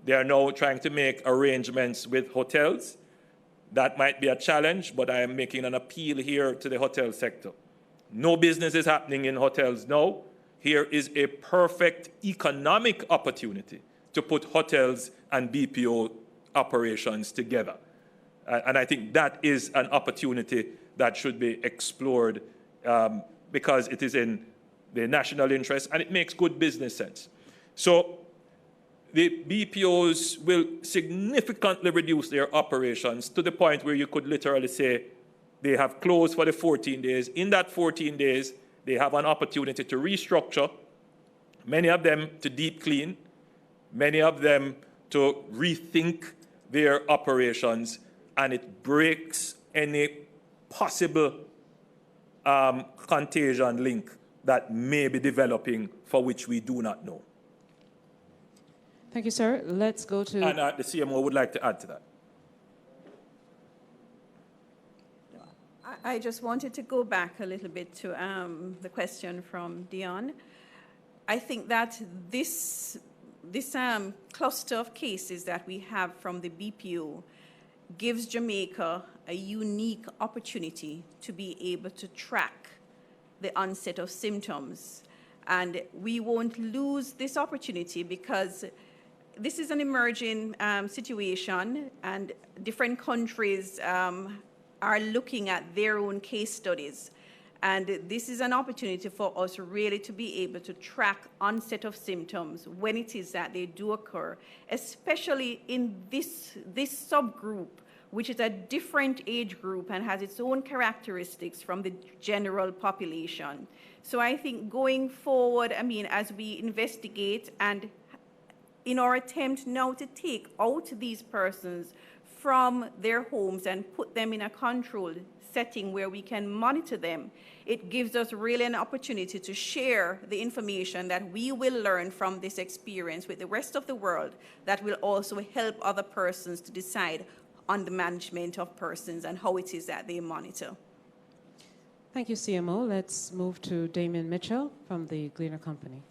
Speaker 2: They are now trying to make arrangements with hotels. That might be a challenge, but I am making an appeal here to the hotel sector. No business is happening in hotels now. Here is a perfect economic opportunity to put hotels and BPO operations together. And I think that is an opportunity that should be explored because it is in the national interest and it makes good business sense. So the BPOs will significantly reduce their operations to the point where you could literally say they have closed for the 14 days. In that 14 days, they have an opportunity to restructure, many of them to deep clean, many of them to rethink their operations, and it breaks any possible contagion link that may be developing for which we do not know.
Speaker 1: Thank you, sir. Let's go to...
Speaker 2: And the CMO would like to add to that.
Speaker 7: I just wanted to go back a little bit to the question from Dion. I think that this cluster of cases that we have from the BPO gives Jamaica a unique opportunity to be able to track the onset of symptoms. And we won't lose this opportunity because this is an emerging situation, and different countries are looking at their own case studies. And this is an opportunity for us really to be able to track onset of symptoms when it is that they do occur, especially in this subgroup, which is a different age group and has its own characteristics from the general population. So I think going forward, I mean, as we investigate and in our attempt now to take out these persons from their homes and put them in a controlled setting where we can monitor them, it gives us really an opportunity to share the information that we will learn from this experience with the rest of the world that will also help other persons to decide on the management of persons and how it is that they monitor.
Speaker 1: Thank you, CMO. Let's move to Damien Mitchell from the Gleaner Company.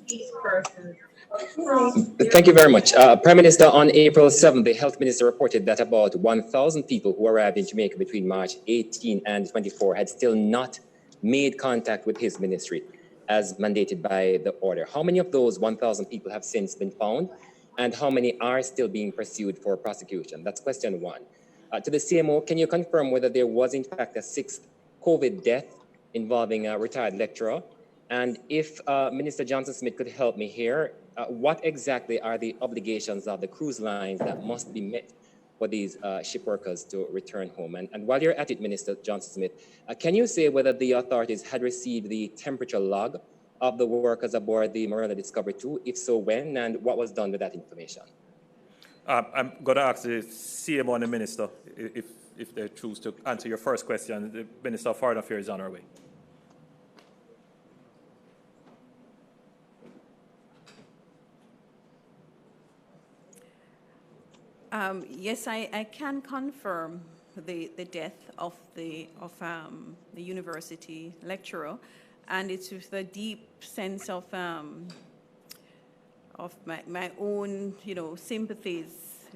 Speaker 9: Thank you very much. Prime Minister, on April 7th, the Health Minister reported that about 1,000 people who arrived in Jamaica between March 18 and 24 had still not made contact with his ministry as mandated by the order. How many of those 1,000 people have since been found, and how many are still being pursued for prosecution? That's question one. To the CMO, can you confirm whether there was in fact a 6th COVID death involving a retired lecturer? And if Minister Johnson-Smith could help me here, what exactly are the obligations of the cruise lines that must be met for these ship workers to return home? And while you're at it, Minister Johnson-Smith, can you say whether the authorities had received the temperature log of the workers aboard the Marella Discovery 2? If so, when, and what was done with that information?
Speaker 2: I'm going to ask the CMO and the Minister if they choose to answer your first question. The Minister of Foreign Affairs is on her way.
Speaker 7: Yes, I can confirm the death of the university lecturer, and it's with a deep sense of my own, sympathies,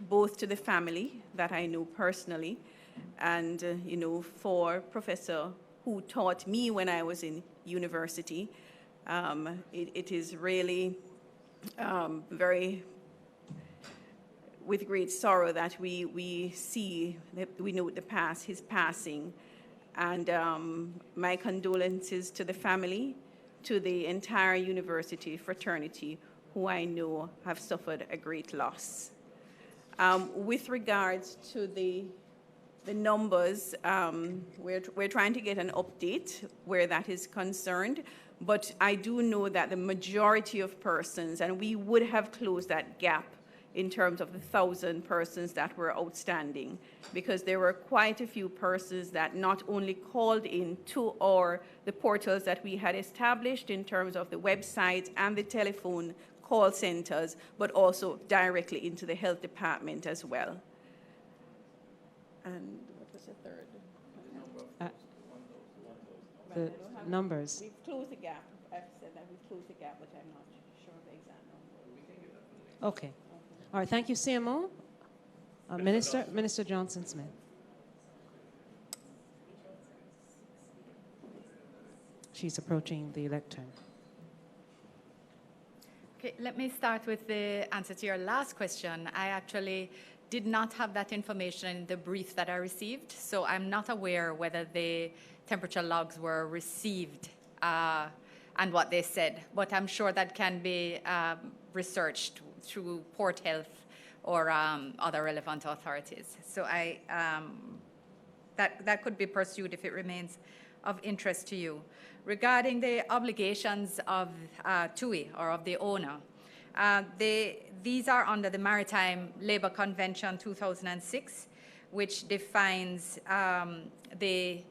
Speaker 7: both to the family that I know personally, and for Professor who taught me when I was in university. It is really very with great sorrow that we see, we note his passing, and my condolences to the family, to the entire university fraternity, who I know have suffered a great loss. With regards to the numbers, we're trying to get an update where that is concerned, but I do know that the majority of persons, and we would have closed that gap in terms of the 1,000 persons that were outstanding, because there were quite a few persons that not only called in to the portals that we had established in terms of the website and the telephone call centers, but also directly into the health department as well. And what was the third?
Speaker 1: The numbers.
Speaker 7: We've closed the gap. I've said that we've closed the gap, but I'm not sure of the exact number.
Speaker 1: Okay. All right, thank you, CMO. Minister Johnson-Smith. She's approaching the lectern.
Speaker 5: Okay, let me start with the answer to your last question. I actually did not have that information in the brief that I received, so I'm not aware whether the temperature logs were received and what they said, but I'm sure that can be researched through Port Health or other relevant authorities. So that could be pursued if it remains of interest to you. Regarding the obligations of TUI or of the owner, these are under the Maritime Labour Convention 2006, which defines the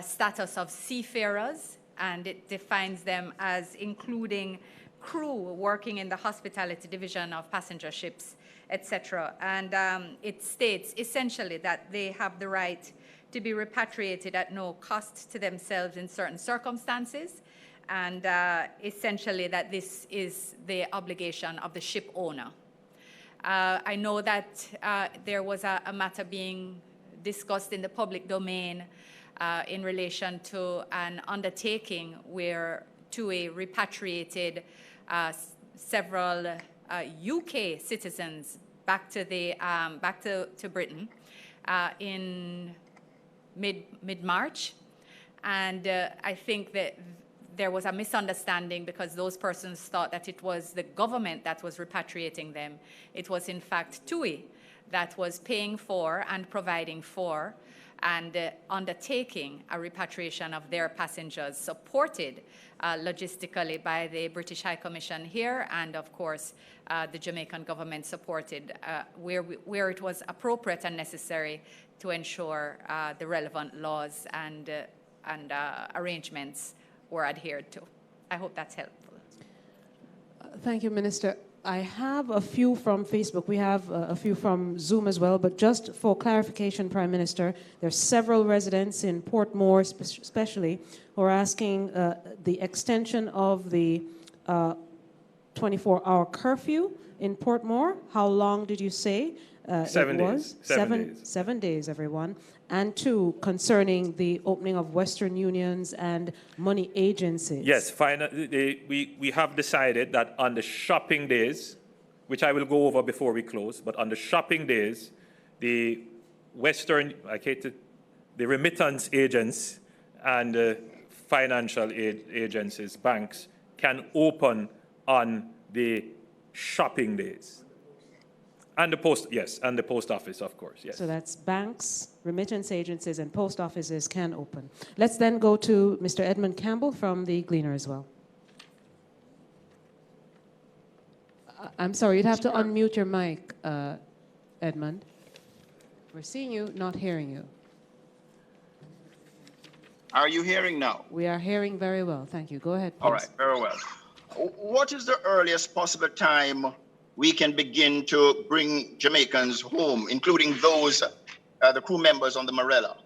Speaker 5: status of seafarers, and it defines them as including crew working in the hospitality division of passenger ships, etc. And it states essentially that they have the right to be repatriated at no cost to themselves in certain circumstances, and essentially that this is the obligation of the ship owner. I know that there was a matter being discussed in the public domain in relation to an undertaking where TUI repatriated several UK citizens back to Britain in mid-March, and I think that there was a misunderstanding because those persons thought that it was the government that was repatriating them. It was in fact TUI that was paying for and providing for and undertaking a repatriation of their passengers, supported logistically by the British High Commission here, and of course the Jamaican government supported where it was appropriate and necessary to ensure the relevant laws and arrangements were adhered to. I hope that's helpful.
Speaker 1: Thank you, Minister. I have a few from Facebook. We have a few from Zoom as well, but just for clarification, Prime Minister, there are several residents in Portmore especially who are asking the extension of the 24-hour curfew in Portmore. How long did you say
Speaker 2: 7
Speaker 1: it was?
Speaker 2: days. 7 days.
Speaker 1: 7 days, everyone. and 2 concerning the opening of Western unions and money agencies.
Speaker 2: Yes, we have decided that on the shopping days, which I will go over before we close, but on the shopping days, the the remittance agents and financial agencies, banks, can open on the shopping days. And the post office, of course, yes.
Speaker 1: So that's banks, remittance agencies, and post offices can open. Let's then go to Mr. Edmund Campbell from the Gleaner as well. I'm sorry, you'd have to unmute your mic, Edmund. We're seeing you, not hearing you.
Speaker 10: Are you hearing now?
Speaker 1: We are hearing very well. Thank you. Go ahead, please.
Speaker 10: All right, very well. What is the earliest possible time we can begin to bring Jamaicans home, including those, the crew members on the Morella?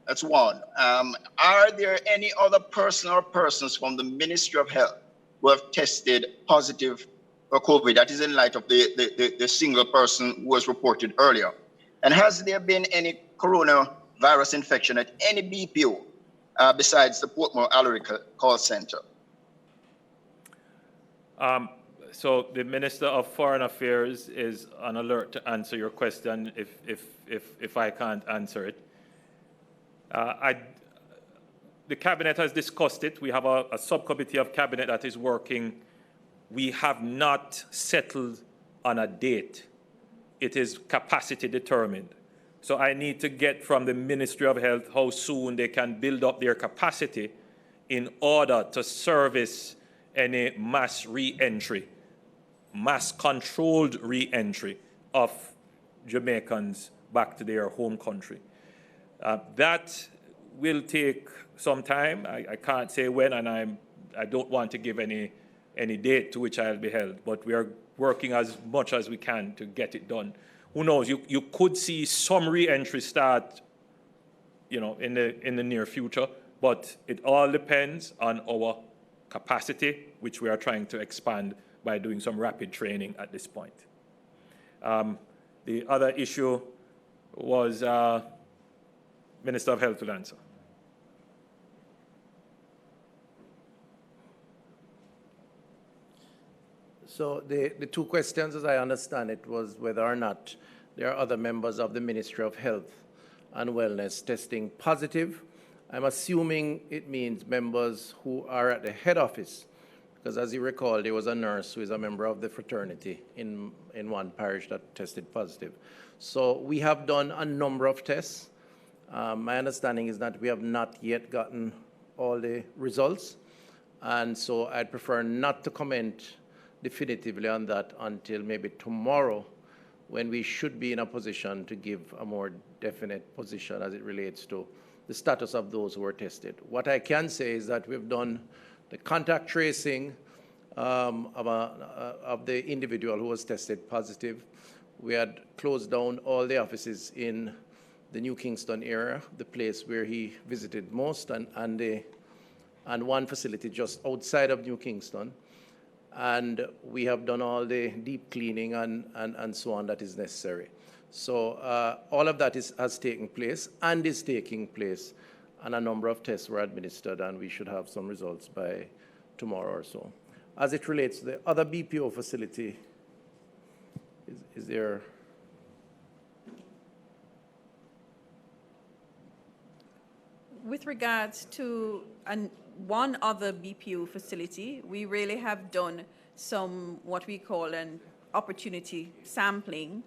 Speaker 10: That's one. Are there any other person or persons from the Ministry of Health who have tested positive for COVID? That is in light of the single person who was reported earlier. And has there been any coronavirus infection at any BPO besides the Portmore Alarica call center?
Speaker 2: So the Minister of Foreign Affairs is on alert to answer your question if I can't answer it. The Cabinet has discussed it. We have a subcommittee of Cabinet that is working. We have not settled on a date. It is capacity determined. So I need to get from the Ministry of Health how soon they can build up their capacity in order to service any mass re-entry, mass-controlled re-entry of Jamaicans back to their home country. That will take some time. I can't say when, and I don't want to give any date to which I'll be held, but we are working as much as we can to get it done. Who knows? You could see some re-entry start, in the near future, but it all depends on our capacity, which we are trying to expand by doing some rapid training at this point. The other issue was Minister of Health will answer.
Speaker 3: So the 2 questions, as I understand it, was whether or not there are other members of the Ministry of Health and Wellness testing positive. I'm assuming it means members who are at the head office, because as you recall, there was a nurse who is a member of the fraternity in one parish that tested positive. So we have done a number of tests. My understanding is that we have not yet gotten all the results, and so I'd prefer not to comment definitively on that until maybe tomorrow, when we should be in a position to give a more definite position as it relates to the status of those who were tested. What I can say is that we've done the contact tracing of the individual who was tested positive. We had closed down all the offices in the New Kingston area, the place where he visited most, and one facility just outside of New Kingston. And we have done all the deep cleaning and so on that is necessary. So all of that has taken place and is taking place, and a number of tests were administered, and we should have some results by tomorrow or so. As it relates to the other BPO facility, is there...
Speaker 7: With regards to one other BPO facility, we really have done some what we call an opportunity sampling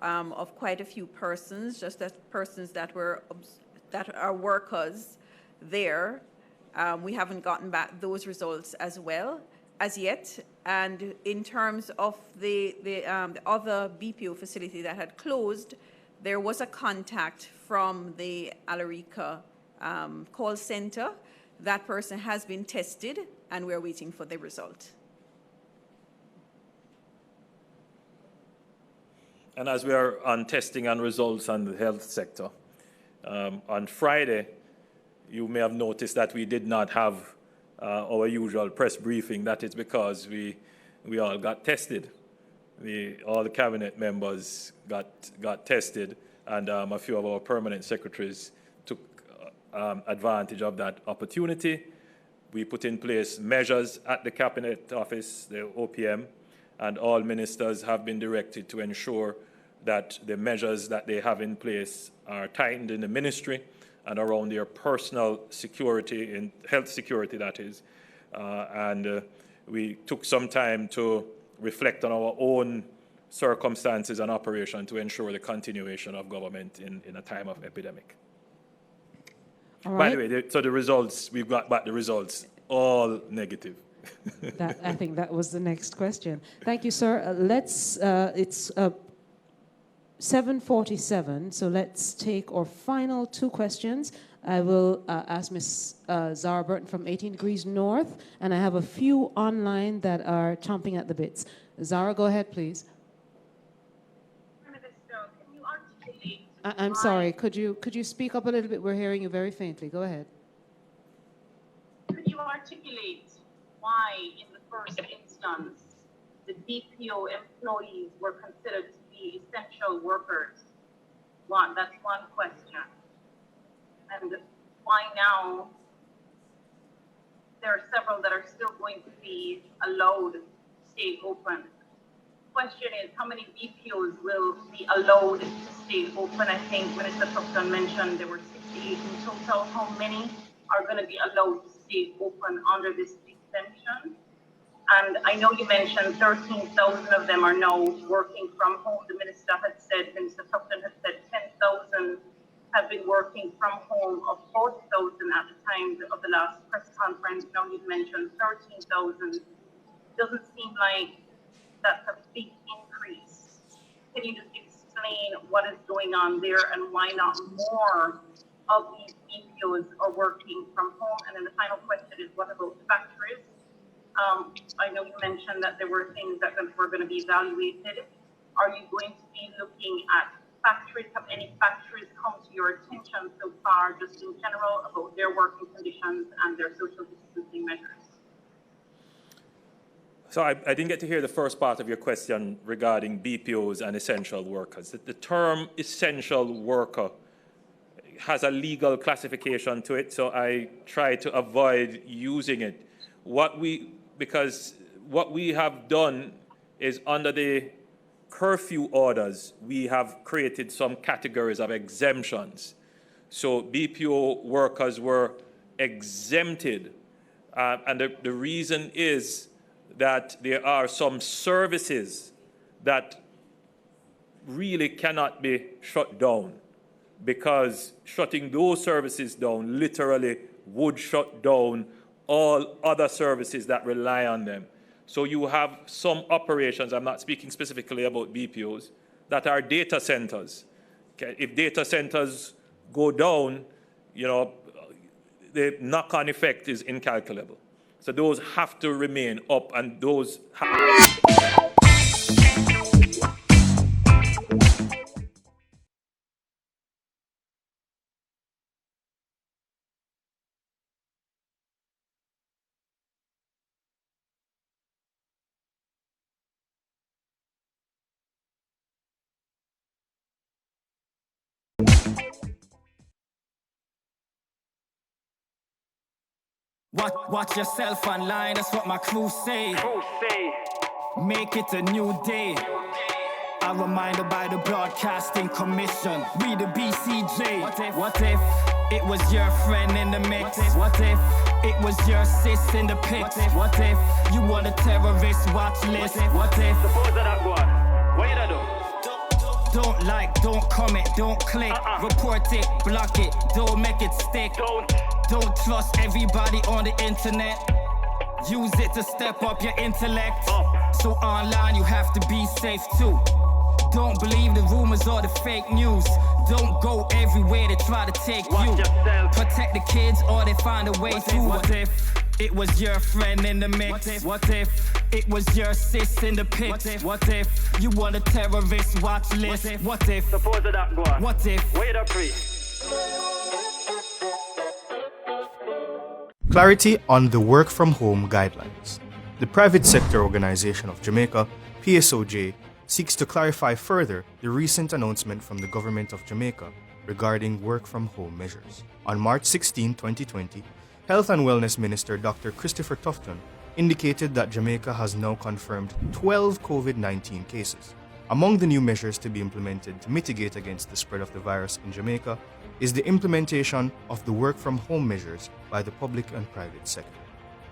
Speaker 7: of quite a few persons, just as persons that are workers there. We haven't gotten back those results as well as yet. And in terms of the other BPO facility that had closed, there was a contact from the Alarica call center. That person has been tested, and we're waiting for the result.
Speaker 2: And as we are on testing and results on the health sector, on Friday, you may have noticed that we did not have our usual press briefing. That is because we all got tested. All the cabinet members got tested, and a few of our permanent secretaries took advantage of that opportunity. We put in place measures at the Cabinet Office, the OPM, and all ministers have been directed to ensure that the measures that they have in place are tightened in the ministry and around their personal security, and health security, that is. We took some time to reflect on our own circumstances and operation to ensure the continuation of government in a time of epidemic.
Speaker 1: All
Speaker 2: By
Speaker 1: right.
Speaker 2: the way, so the results, we've got back the results, all negative.
Speaker 1: I think that was the next question. Thank you, sir. It's 7:47, so let's take our final two questions. I will ask Ms. Zara Burton from 18 Degrees North, and I have a few online that are chomping at the bits. Zara, go ahead, please. I'm sorry, could you speak up a little bit? We're hearing you very faintly. Go ahead.
Speaker 11: Could you articulate why, in the first instance, the BPO employees were considered to be essential workers? That's one question. And why now there are several that are still going to be allowed to stay open? Question is, how many BPOs will be allowed to stay open? I think Minister Tufton mentioned there were 68 in total. How many are going to be allowed to stay open under this exemption? And I know you mentioned 13,000 of them are now working from home. The Minister Tufton had said 10,000 have been working from home, of 40,000 at the time of the last press conference. Now you've mentioned 13,000. Doesn't seem like that's a big increase. Can you just explain what is going on there and why not more of these BPOs are working from home? And then the final question is, what about factories? I know you mentioned that there were things that were going to be evaluated. Are you going to be looking at factories? Have any factories come to your attention so far, just in general, about their working conditions and their social distancing measures?
Speaker 2: So I didn't get to hear the first part of your question regarding BPOs and essential workers. The term essential worker has a legal classification to it, so I try to avoid using it. Because what we have done is, under the curfew orders, we have created some categories of exemptions. So BPO workers were exempted, and the reason is that there are some services that really cannot be shut down, because shutting those services down literally would shut down all other services that rely on them. So you have some operations, I'm not speaking specifically about BPOs, that are data centers. Okay? If data centers go down, the knock-on effect is incalculable. So those have to remain up, and those
Speaker 12: Watch yourself online, that's what my crew say. Make it a new day. A reminder by the Broadcasting Commission. We the BCJ. What if it was your friend in the mix? What if it was your sis in the pics? What if you want a terrorist watch list? What if? Suppose that one. What you gonna do? Don't like, don't comment, don't click. Report it, block it, don't make it stick. Don't trust everybody on the internet. Use it to step up your intellect. So online you have to be safe too. Don't believe the rumors or the fake news. Don't go everywhere they try to take you. Protect the kids or they find a way through. What if it was your friend in the mix? What if it was your sis in the pics? What if you want a terrorist watch list? What if? Suppose that go on. What if? Wait up, free.
Speaker 13: Clarity on the work from home guidelines. The private sector organization of Jamaica, PSOJ, seeks to clarify further the recent announcement from the government of Jamaica regarding work-from-home measures. On March 16, 2020, Health and Wellness Minister Dr. Christopher Tufton indicated that Jamaica has now confirmed 12 COVID-19 cases. Among the new measures to be implemented to mitigate against the spread of the virus in Jamaica is the implementation of the work-from-home measures by the public and private sector.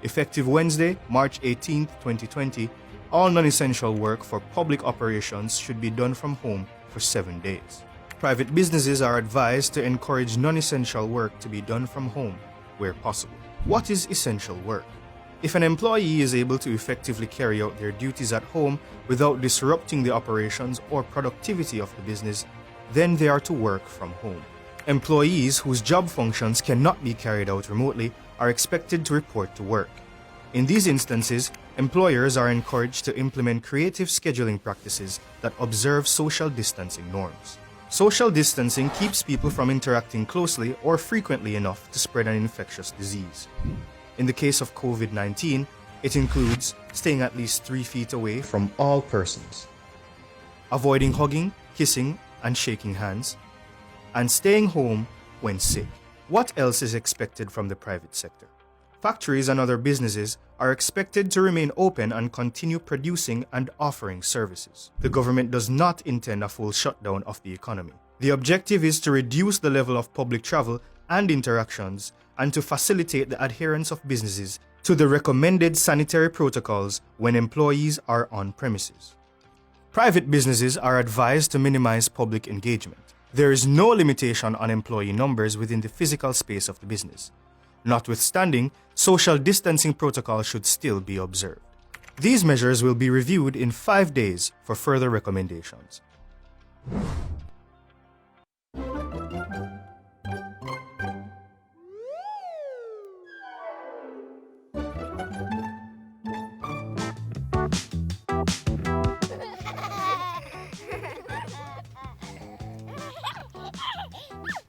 Speaker 13: Effective Wednesday, March 18, 2020, all non-essential work for public operations should be done from home for 7 days. Private businesses are advised to encourage non-essential work to be done from home where possible. What is essential work? If an employee is able to effectively carry out their duties at home without disrupting the operations or productivity of the business, then they are to work from home. Employees whose job functions cannot be carried out remotely are expected to report to work. In these instances, employers are encouraged to implement creative scheduling practices that observe social distancing norms. Social distancing keeps people from interacting closely or frequently enough to spread an infectious disease. In the case of COVID-19, it includes staying at least 3 feet away from all persons, avoiding hugging, kissing, and shaking hands, and staying home when sick. What else is expected from the private sector? Factories and other businesses are expected to remain open and continue producing and offering services. The government does not intend a full shutdown of the economy. The objective is to reduce the level of public travel and interactions and to facilitate the adherence of businesses to the recommended sanitary protocols when employees are on premises. Private businesses are advised to minimize public engagement. There is no limitation on employee numbers within the physical space of the business. Notwithstanding, social distancing protocols should still be observed. These measures will be reviewed in 5 days for further recommendations.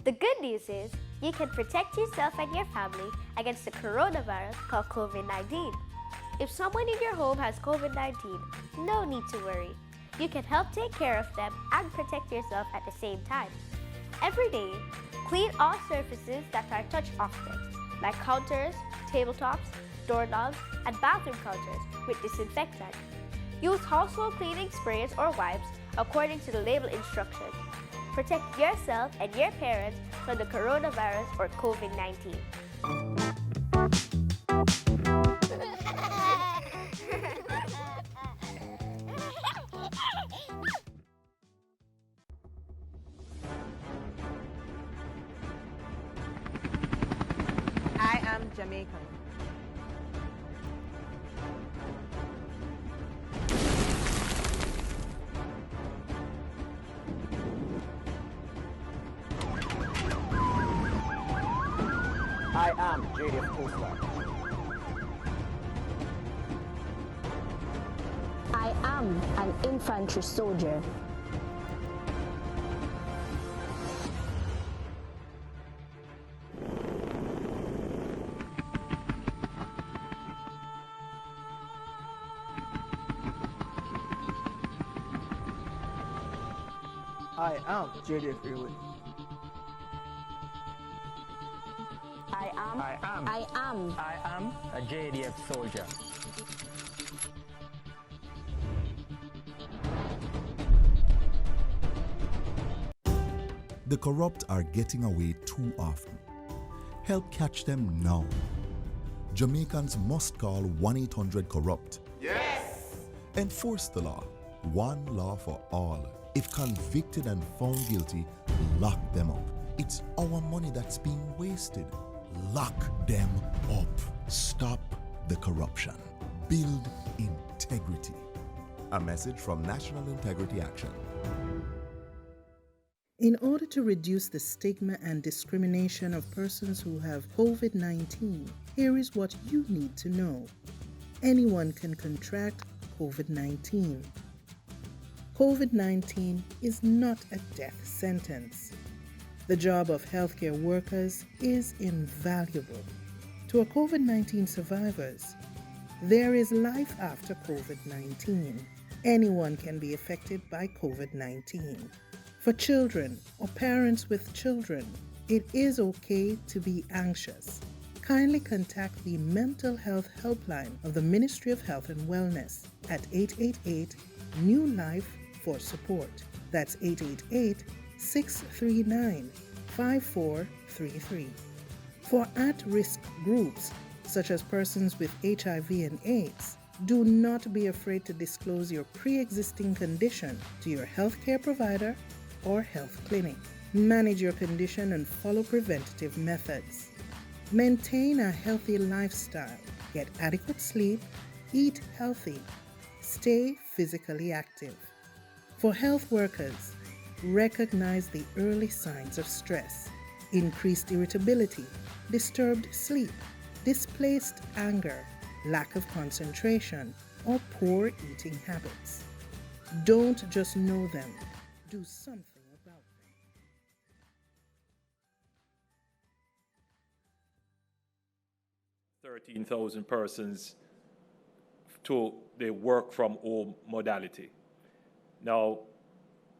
Speaker 14: The good news is you can protect yourself and your family against the coronavirus called COVID-19. If someone in your home has COVID-19, no need to worry. You can help take care of them and protect yourself at the same time. Every day, clean all surfaces that are touched often, like counters, tabletops, doorknobs, and bathroom counters with disinfectant. Use household cleaning sprays or wipes according to the label instructions. Protect yourself and your parents from the coronavirus or COVID-19.
Speaker 15: I am Jamaican.
Speaker 16: I am JDF Coastline.
Speaker 17: I am an infantry soldier.
Speaker 16: I am JDF Railway.
Speaker 17: I am
Speaker 16: a JDF soldier.
Speaker 18: The corrupt are getting away too often. Help catch them now. Jamaicans must call 1-800-CORRUPT.
Speaker 19: Yes!
Speaker 18: Enforce the law. One law for all. If convicted and found guilty, lock them up. It's our money that's being wasted. Lock them up. Stop the corruption. Build integrity. A message from National Integrity Action.
Speaker 20: In order to reduce the stigma and discrimination of persons who have COVID-19, here is what you need to know. Anyone can contract COVID-19. COVID-19 is not a death sentence. The job of healthcare workers is invaluable. To our COVID-19 survivors, there is life after COVID-19. Anyone can be affected by COVID-19. For children or parents with children, it is okay to be anxious. Kindly contact the Mental Health Helpline of the Ministry of Health and Wellness at 888-NEW LIFE for support. That's 888-639-5433. For at-risk groups, such as persons with HIV and AIDS, do not be afraid to disclose your pre-existing condition to your healthcare provider or health clinic. Manage your condition and follow preventative methods. Maintain a healthy lifestyle. Get adequate sleep, eat healthy, stay physically active. For health workers, recognize the early signs of stress, increased irritability, disturbed sleep, displaced anger, lack of concentration, or poor eating habits. Don't just know them, do something about them.
Speaker 2: 13,000 persons to the work from home modality. Now,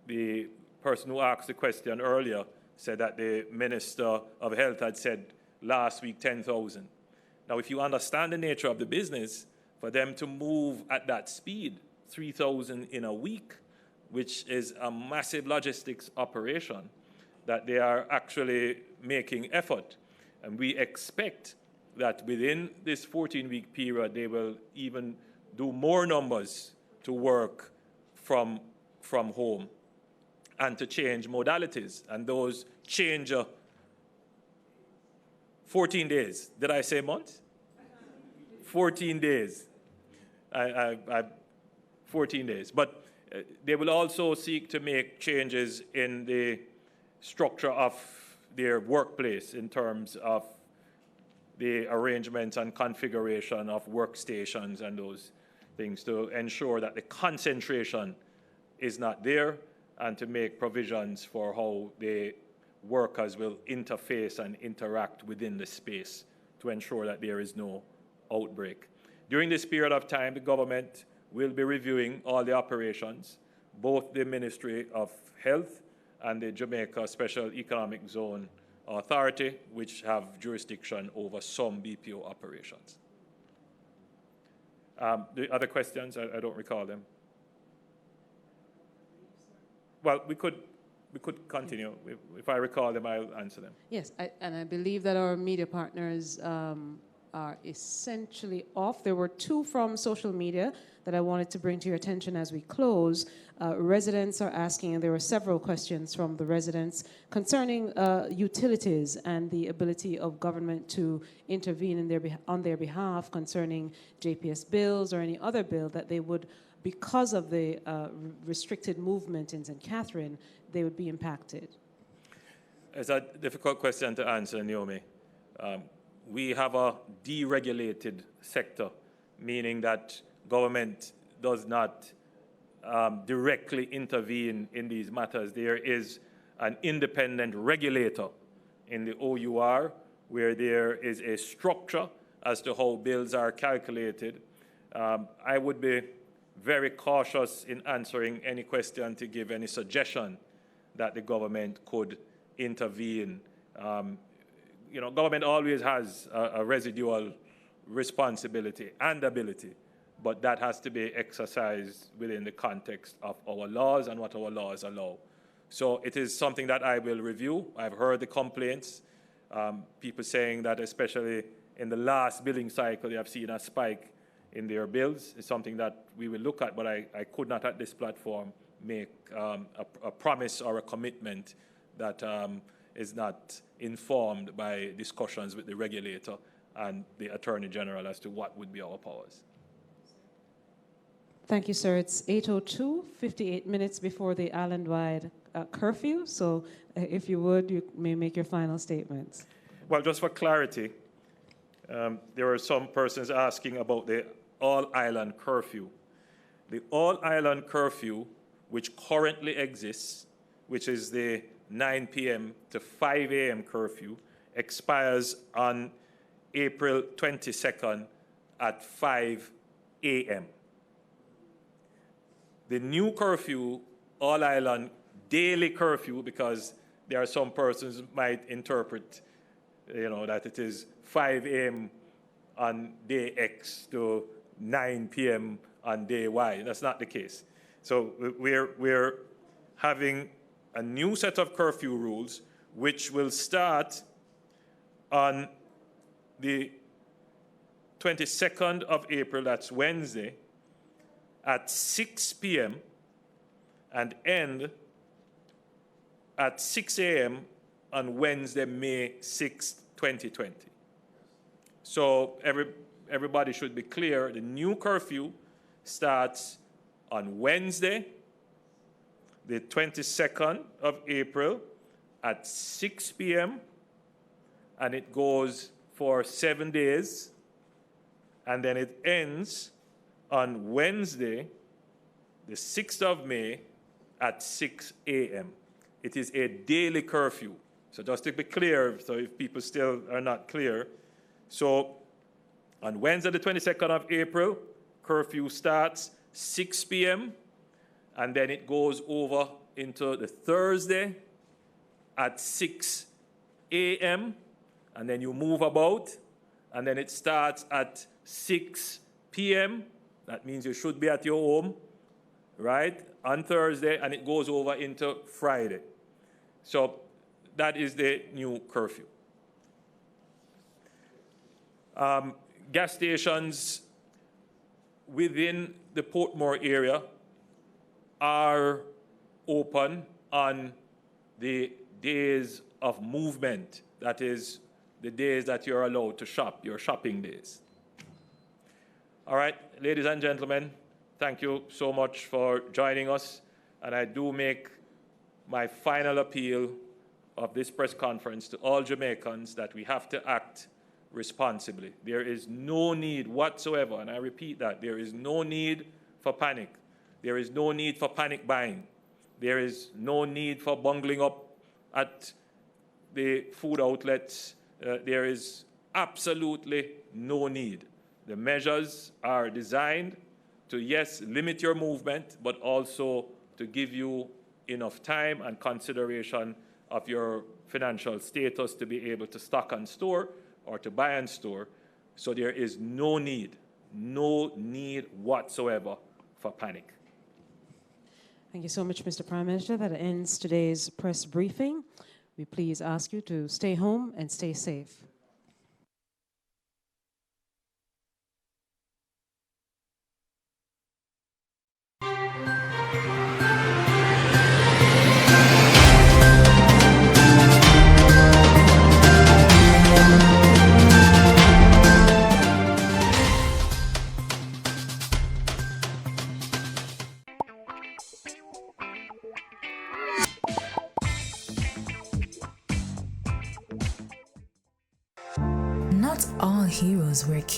Speaker 2: the person who asked the question earlier said that the Minister of Health had said last week 10,000. Now, if you understand the nature of the business, for them to move at that speed, 3,000 in a week, which is a massive logistics operation, that they are actually making effort. And we expect that within this 14-week period, they will even do more numbers to work from home and to change modalities. And those change 14 days. Did I say months? 14 days. 14 days. But they will also seek to make changes in the structure of their workplace in terms of the arrangement and configuration of workstations and those things to ensure that the concentration is not there and to make provisions for how the workers will interface and interact within the space to ensure that there is no outbreak. During this period of time, the government will be reviewing all the operations, both the Ministry of Health and the Jamaica Special Economic Zone Authority, which have jurisdiction over some BPO operations. The other questions, I don't recall them. Well, we could continue. If I recall them, I'll answer them.
Speaker 1: Yes, and I believe that our media partners are essentially off. There were two from social media that I wanted to bring to your attention as we close. Residents are asking, and there were several questions from the residents concerning utilities and the ability of government to intervene on their behalf concerning JPS bills or any other bill that they would, because of the restricted movement in St. Catherine, they would be impacted.
Speaker 2: It's a difficult question to answer, Naomi. We have a deregulated sector, meaning that government does not directly intervene in these matters. There is an independent regulator in the OUR where there is a structure as to how bills are calculated. I would be very cautious in answering any question to give any suggestion that the government could intervene. Government always has a residual responsibility and ability, but that has to be exercised within the context of our laws and what our laws allow. So it is something that I will review. I've heard the complaints, people saying that especially in the last billing cycle, they have seen a spike in their bills. It's something that we will look at, but I could not at this platform make a promise or a commitment that is not informed by discussions with the regulator and the Attorney General as to what would be our powers.
Speaker 1: Thank you, sir. It's 8:02, 58 minutes before the island-wide curfew. So if you would, you may make your final statements.
Speaker 2: Well, just for clarity, there are some persons asking about the all-island curfew. The all-island curfew, which currently exists, which is the 9 p.m. to 5 a.m. curfew, expires on April 22nd at 5 a.m. The new curfew, all island daily curfew, because there are some persons might interpret, that it is 5 a.m. on day X to 9 p.m. on day Y. That's not the case. So we're having a new set of curfew rules, which will start on the 22nd of April, that's Wednesday, at 6 p.m. and end at 6 a.m. on Wednesday, May 6, 2020. So everybody should be clear. The new curfew starts on Wednesday, the 22nd of April at 6 p.m. and it goes for 7 days, and then it ends on Wednesday, the 6th of May at 6 a.m. It is a daily curfew. So just to be clear, so if people still are not clear, so on Wednesday, the 22nd of April, curfew starts 6 p.m. and then it goes over into the Thursday at 6 a.m. and then you move about, and then it starts at 6 p.m. That means you should be at your home, right, on Thursday, and it goes over into Friday. So that is the new curfew. Gas stations within the Portmore area are open on the days of movement. That is the days that you're allowed to shop, your shopping days. All right, ladies and gentlemen, thank you so much for joining us. And I do make my final appeal of this press conference to all Jamaicans that we have to act responsibly. There is no need whatsoever, and I repeat that, there is no need for panic. There is no need for panic buying. There is no need for bungling up at the food outlets. There is absolutely no need. The measures are designed to, yes, limit your movement, but also to give you enough time and consideration of your financial status to be able to stock and store or to buy and store. So there is no need whatsoever for panic.
Speaker 1: Thank you so much, Mr. Prime Minister. That ends today's press briefing. We please ask you to stay home and stay safe.
Speaker 19: Not all heroes wear capes.